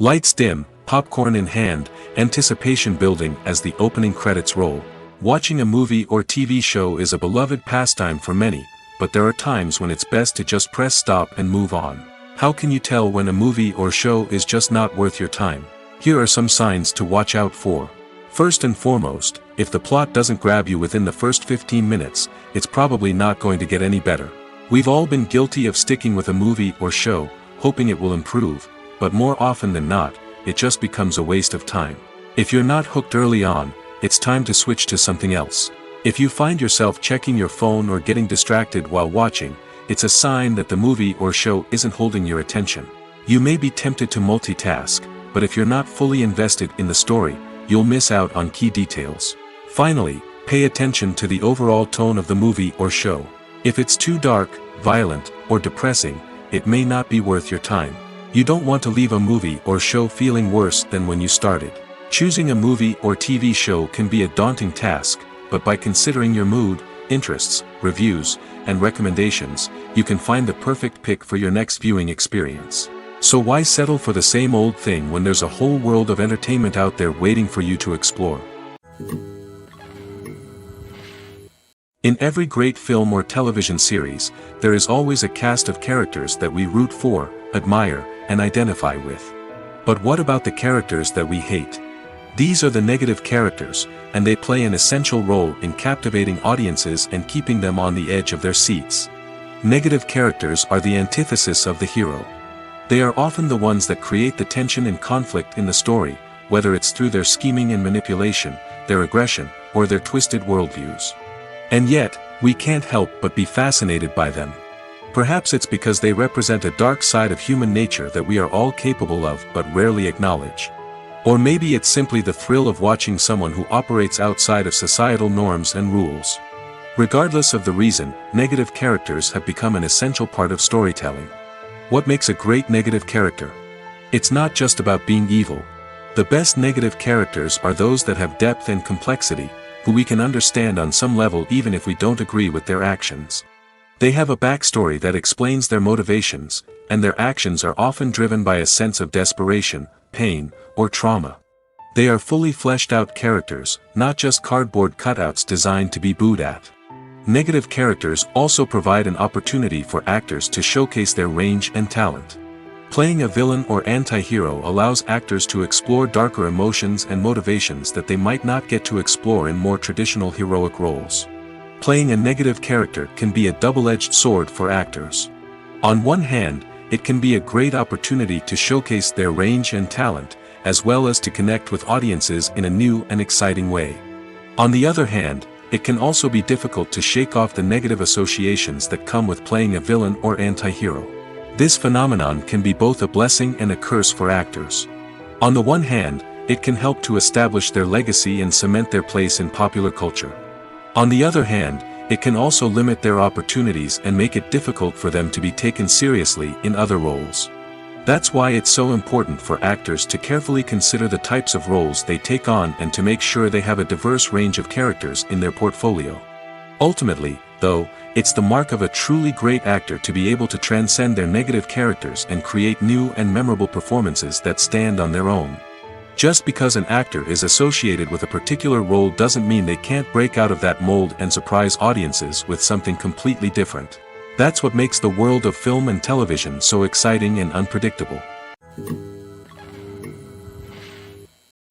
Lights dim, popcorn in hand, anticipation building as the opening credits roll. Watching a movie or TV show is a beloved pastime for many, but there are times when it's best to just press stop and move on. How can you tell when a movie or show is just not worth your time? Here are some signs to watch out for. First and foremost, if the plot doesn't grab you within the first 15 minutes, it's probably not going to get any better. We've all been guilty of sticking with a movie or show, hoping it will improve, but more often than not, it just becomes a waste of time. If you're not hooked early on, it's time to switch to something else. If you find yourself checking your phone or getting distracted while watching, it's a sign that the movie or show isn't holding your attention. You may be tempted to multitask, but if you're not fully invested in the story, you'll miss out on key details. Finally, pay attention to the overall tone of the movie or show. If it's too dark, violent, or depressing, it may not be worth your time. You don't want to leave a movie or show feeling worse than when you started. Choosing a movie or TV show can be a daunting task, but by considering your mood, interests, reviews, and recommendations, you can find the perfect pick for your next viewing experience. So why settle for the same old thing when there's a whole world of entertainment out there waiting for you to explore? In every great film or television series, there is always a cast of characters that we root for, admire, and identify with. But what about the characters that we hate? These are the negative characters, and they play an essential role in captivating audiences and keeping them on the edge of their seats. Negative characters are the antithesis of the hero. They are often the ones that create the tension and conflict in the story, whether it's through their scheming and manipulation, their aggression, or their twisted worldviews. And yet, we can't help but be fascinated by them. Perhaps it's because they represent a dark side of human nature that we are all capable of but rarely acknowledge. Or maybe it's simply the thrill of watching someone who operates outside of societal norms and rules. Regardless of the reason, negative characters have become an essential part of storytelling. What makes a great negative character? It's not just about being evil. The best negative characters are those that have depth and complexity, who we can understand on some level even if we don't agree with their actions. They have a backstory that explains their motivations, and their actions are often driven by a sense of desperation, pain, or trauma. They are fully fleshed out characters, not just cardboard cutouts designed to be booed at. Negative characters also provide an opportunity for actors to showcase their range and talent. Playing a villain or anti-hero allows actors to explore darker emotions and motivations that they might not get to explore in more traditional heroic roles. Playing a negative character can be a double-edged sword for actors. On one hand, it can be a great opportunity to showcase their range and talent, as well as to connect with audiences in a new and exciting way. On the other hand, it can also be difficult to shake off the negative associations that come with playing a villain or anti-hero. This phenomenon can be both a blessing and a curse for actors. On the one hand, it can help to establish their legacy and cement their place in popular culture. On the other hand, it can also limit their opportunities and make it difficult for them to be taken seriously in other roles. That's why it's so important for actors to carefully consider the types of roles they take on and to make sure they have a diverse range of characters in their portfolio. Ultimately, though, it's the mark of a truly great actor to be able to transcend their negative characters and create new and memorable performances that stand on their own. Just because an actor is associated with a particular role doesn't mean they can't break out of that mold and surprise audiences with something completely different. That's what makes the world of film and television so exciting and unpredictable.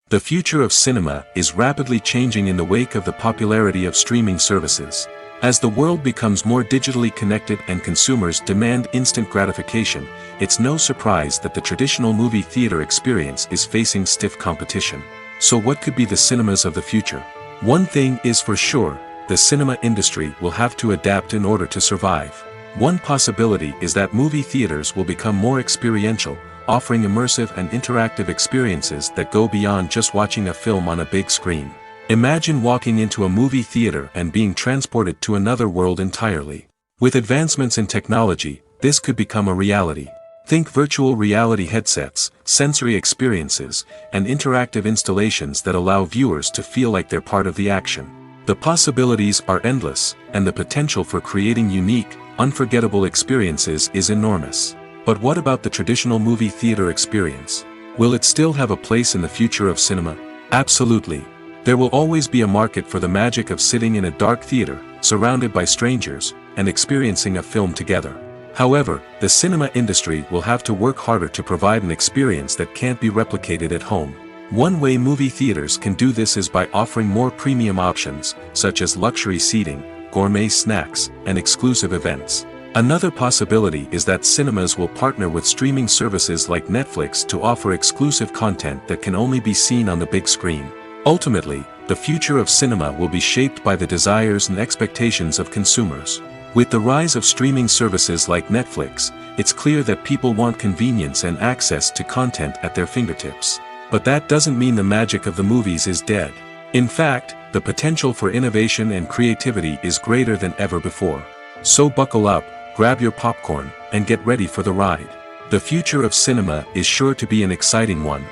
The future of cinema is rapidly changing in the wake of the popularity of streaming services. As the world becomes more digitally connected and consumers demand instant gratification, it's no surprise that the traditional movie theater experience is facing stiff competition. So what could be the cinemas of the future? One thing is for sure, the cinema industry will have to adapt in order to survive. One possibility is that movie theaters will become more experiential, offering immersive and interactive experiences that go beyond just watching a film on a big screen. Imagine walking into a movie theater and being transported to another world entirely. With advancements in technology, this could become a reality. Think virtual reality headsets, sensory experiences, and interactive installations that allow viewers to feel like they're part of the action. The possibilities are endless, and the potential for creating unique, unforgettable experiences is enormous. But what about the traditional movie theater experience? Will it still have a place in the future of cinema? Absolutely. There will always be a market for the magic of sitting in a dark theater, surrounded by strangers, and experiencing a film together. However, the cinema industry will have to work harder to provide an experience that can't be replicated at home. One way movie theaters can do this is by offering more premium options, such as luxury seating, gourmet snacks, and exclusive events. Another possibility is that cinemas will partner with streaming services like Netflix to offer exclusive content that can only be seen on the big screen. Ultimately, the future of cinema will be shaped by the desires and expectations of consumers. With the rise of streaming services like Netflix, it's clear that people want convenience and access to content at their fingertips. But that doesn't mean the magic of the movies is dead. In fact, the potential for innovation and creativity is greater than ever before. So buckle up, grab your popcorn, and get ready for the ride. The future of cinema is sure to be an exciting one.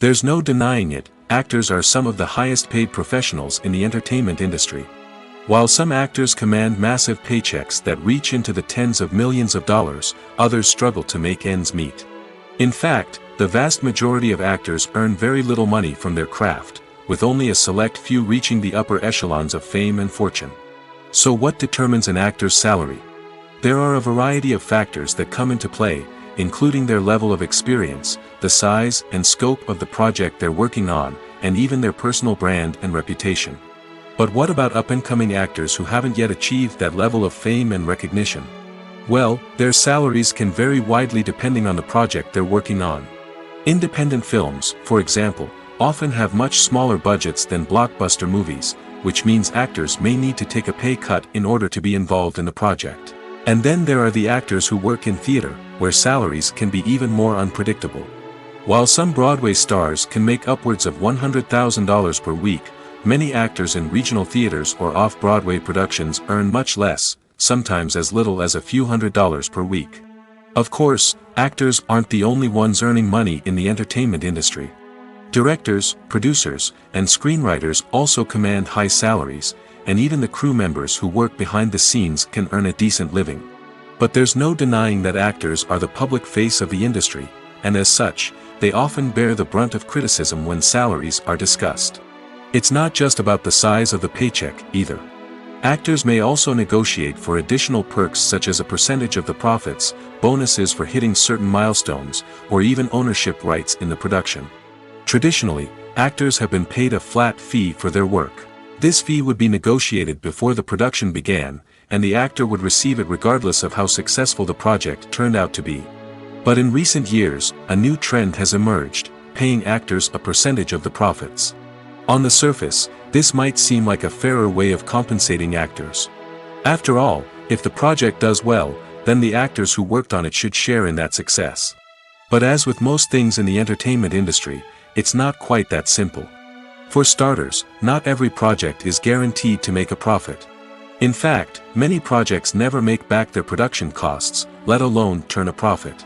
There's no denying it, actors are some of the highest paid professionals in the entertainment industry. While some actors command massive paychecks that reach into the tens of millions of dollars, others struggle to make ends meet. In fact, the vast majority of actors earn very little money from their craft, with only a select few reaching the upper echelons of fame and fortune. So what determines an actor's salary? There are a variety of factors that come into play, including their level of experience, the size and scope of the project they're working on, and even their personal brand and reputation. But what about up-and-coming actors who haven't yet achieved that level of fame and recognition? Well, their salaries can vary widely depending on the project they're working on. Independent films, for example, often have much smaller budgets than blockbuster movies, which means actors may need to take a pay cut in order to be involved in the project. And then there are the actors who work in theater, where salaries can be even more unpredictable. While some Broadway stars can make upwards of $100,000 per week, many actors in regional theaters or off-Broadway productions earn much less, sometimes as little as a few $100s per week. Of course, actors aren't the only ones earning money in the entertainment industry. Directors, producers, and screenwriters also command high salaries, and even the crew members who work behind the scenes can earn a decent living. But there's no denying that actors are the public face of the industry, and as such, they often bear the brunt of criticism when salaries are discussed. It's not just about the size of the paycheck, either. Actors may also negotiate for additional perks such as a percentage of the profits, bonuses for hitting certain milestones, or even ownership rights in the production. Traditionally, actors have been paid a flat fee for their work. This fee would be negotiated before the production began, and the actor would receive it regardless of how successful the project turned out to be. But in recent years, a new trend has emerged, paying actors a percentage of the profits. On the surface, this might seem like a fairer way of compensating actors. After all, if the project does well, then the actors who worked on it should share in that success. But as with most things in the entertainment industry, it's not quite that simple. For starters, not every project is guaranteed to make a profit. In fact, many projects never make back their production costs, let alone turn a profit.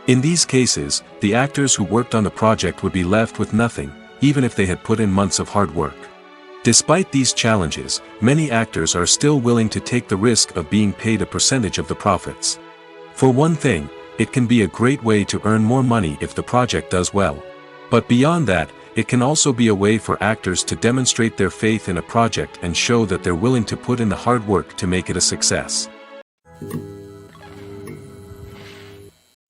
In these cases, the actors who worked on the project would be left with nothing, even if they had put in months of hard work. Despite these challenges, many actors are still willing to take the risk of being paid a percentage of the profits. For one thing, it can be a great way to earn more money if the project does well. But beyond that, it can also be a way for actors to demonstrate their faith in a project and show that they're willing to put in the hard work to make it a success.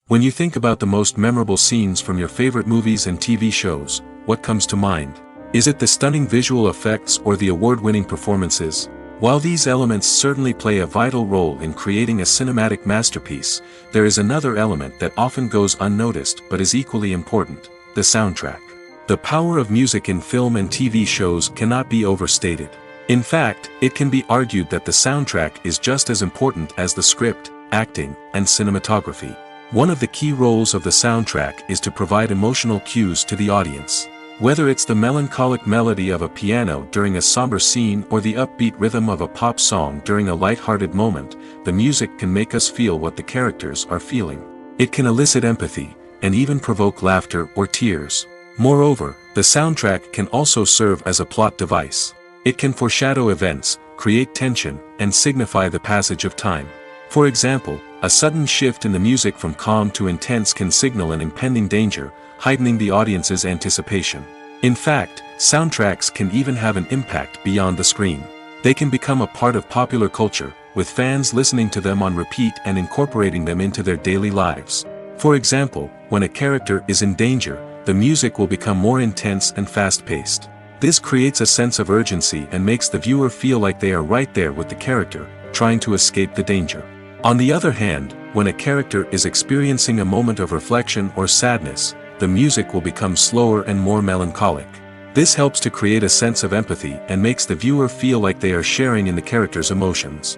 When you think about the most memorable scenes from your favorite movies and TV shows, what comes to mind? Is it the stunning visual effects or the award-winning performances? While these elements certainly play a vital role in creating a cinematic masterpiece, there is another element that often goes unnoticed but is equally important: the soundtrack. The power of music in film and TV shows cannot be overstated. In fact, it can be argued that the soundtrack is just as important as the script, acting, and cinematography. One of the key roles of the soundtrack is to provide emotional cues to the audience. Whether it's the melancholic melody of a piano during a somber scene or the upbeat rhythm of a pop song during a light-hearted moment, the music can make us feel what the characters are feeling. It can elicit empathy, and even provoke laughter or tears. Moreover, the soundtrack can also serve as a plot device. It can foreshadow events, create tension, and signify the passage of time. For example, a sudden shift in the music from calm to intense can signal an impending danger, heightening the audience's anticipation. In fact, soundtracks can even have an impact beyond the screen. They can become a part of popular culture, with fans listening to them on repeat and incorporating them into their daily lives. For example, when a character is in danger, the music will become more intense and fast-paced. This creates a sense of urgency and makes the viewer feel like they are right there with the character, trying to escape the danger. On the other hand, when a character is experiencing a moment of reflection or sadness, the music will become slower and more melancholic. This helps to create a sense of empathy and makes the viewer feel like they are sharing in the character's emotions.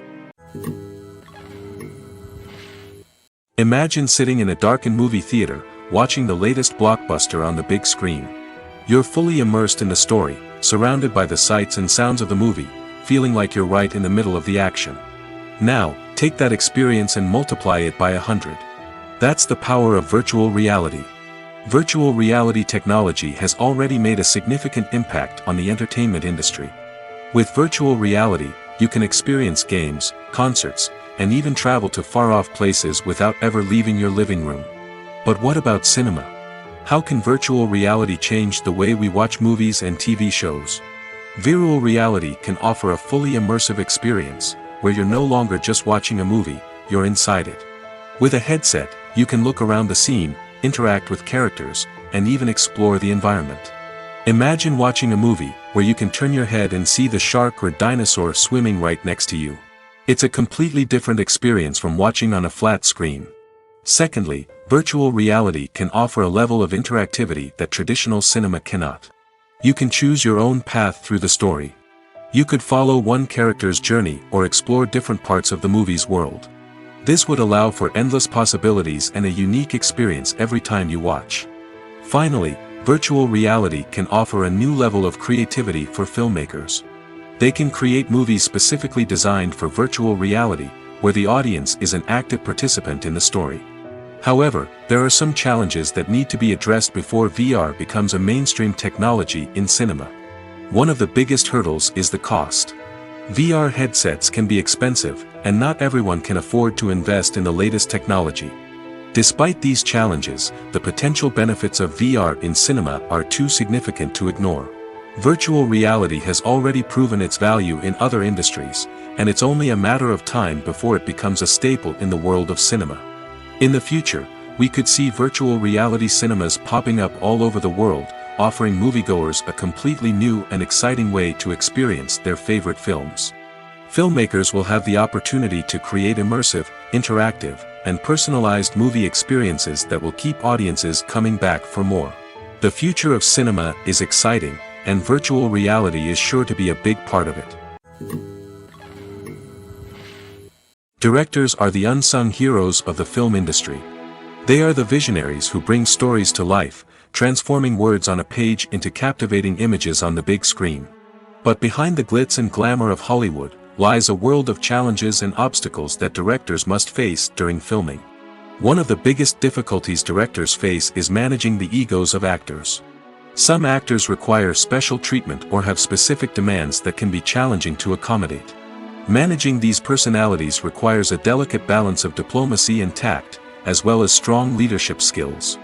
Imagine sitting in a darkened movie theater, watching the latest blockbuster on the big screen. You're fully immersed in the story, surrounded by the sights and sounds of the movie, feeling like you're right in the middle of the action. Now, take that experience and multiply it by 100. That's the power of virtual reality. Virtual reality technology has already made a significant impact on the entertainment industry. With virtual reality, you can experience games, concerts, and even travel to far-off places without ever leaving your living room. But what about cinema? How can virtual reality change the way we watch movies and TV shows? Virtual reality can offer a fully immersive experience, where you're no longer just watching a movie, you're inside it. With a headset, you can look around the scene, interact with characters, and even explore the environment. Imagine watching a movie where you can turn your head and see the shark or dinosaur swimming right next to you. It's a completely different experience from watching on a flat screen. Secondly, virtual reality can offer a level of interactivity that traditional cinema cannot. You can choose your own path through the story. You could follow one character's journey or explore different parts of the movie's world. This would allow for endless possibilities and a unique experience every time you watch. Finally, virtual reality can offer a new level of creativity for filmmakers. They can create movies specifically designed for virtual reality, where the audience is an active participant in the story. However, there are some challenges that need to be addressed before VR becomes a mainstream technology in cinema. One of the biggest hurdles is the cost. VR headsets can be expensive, and not everyone can afford to invest in the latest technology. Despite these challenges, the potential benefits of VR in cinema are too significant to ignore. Virtual reality has already proven its value in other industries, and it's only a matter of time before it becomes a staple in the world of cinema. In the future, we could see virtual reality cinemas popping up all over the world, offering moviegoers a completely new and exciting way to experience their favorite films. Filmmakers will have the opportunity to create immersive, interactive, and personalized movie experiences that will keep audiences coming back for more. The future of cinema is exciting, and virtual reality is sure to be a big part of it. Directors are the unsung heroes of the film industry. They are the visionaries who bring stories to life, transforming words on a page into captivating images on the big screen. But behind the glitz and glamour of Hollywood lies a world of challenges and obstacles that directors must face during filming. One of the biggest difficulties directors face is managing the egos of actors. Some actors require special treatment or have specific demands that can be challenging to accommodate. Managing these personalities requires a delicate balance of diplomacy and tact, as well as strong leadership skills.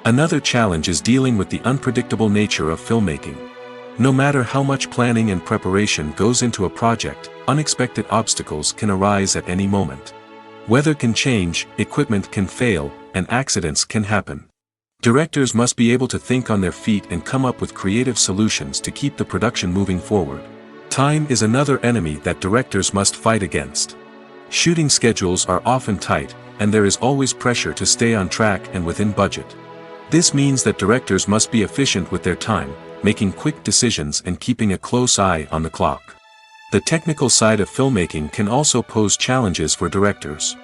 Another challenge is dealing with the unpredictable nature of filmmaking. No matter how much planning and preparation goes into a project, unexpected obstacles can arise at any moment. Weather can change, equipment can fail, and accidents can happen. Directors must be able to think on their feet and come up with creative solutions to keep the production moving forward. Time is another enemy that directors must fight against. Shooting schedules are often tight, and there is always pressure to stay on track and within budget. This means that directors must be efficient with their time, making quick decisions and keeping a close eye on the clock. The technical side of filmmaking can also pose challenges for directors.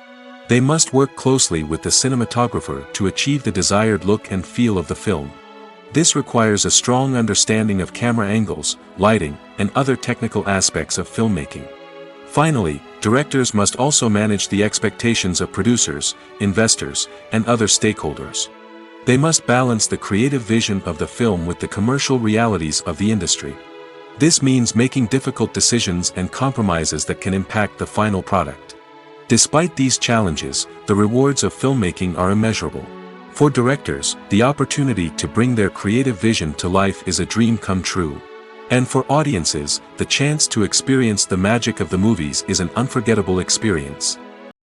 They must work closely with the cinematographer to achieve the desired look and feel of the film. This requires a strong understanding of camera angles, lighting, and other technical aspects of filmmaking. Finally, directors must also manage the expectations of producers, investors, and other stakeholders. They must balance the creative vision of the film with the commercial realities of the industry. This means making difficult decisions and compromises that can impact the final product. Despite these challenges, the rewards of filmmaking are immeasurable. For directors, the opportunity to bring their creative vision to life is a dream come true. And for audiences, the chance to experience the magic of the movies is an unforgettable experience.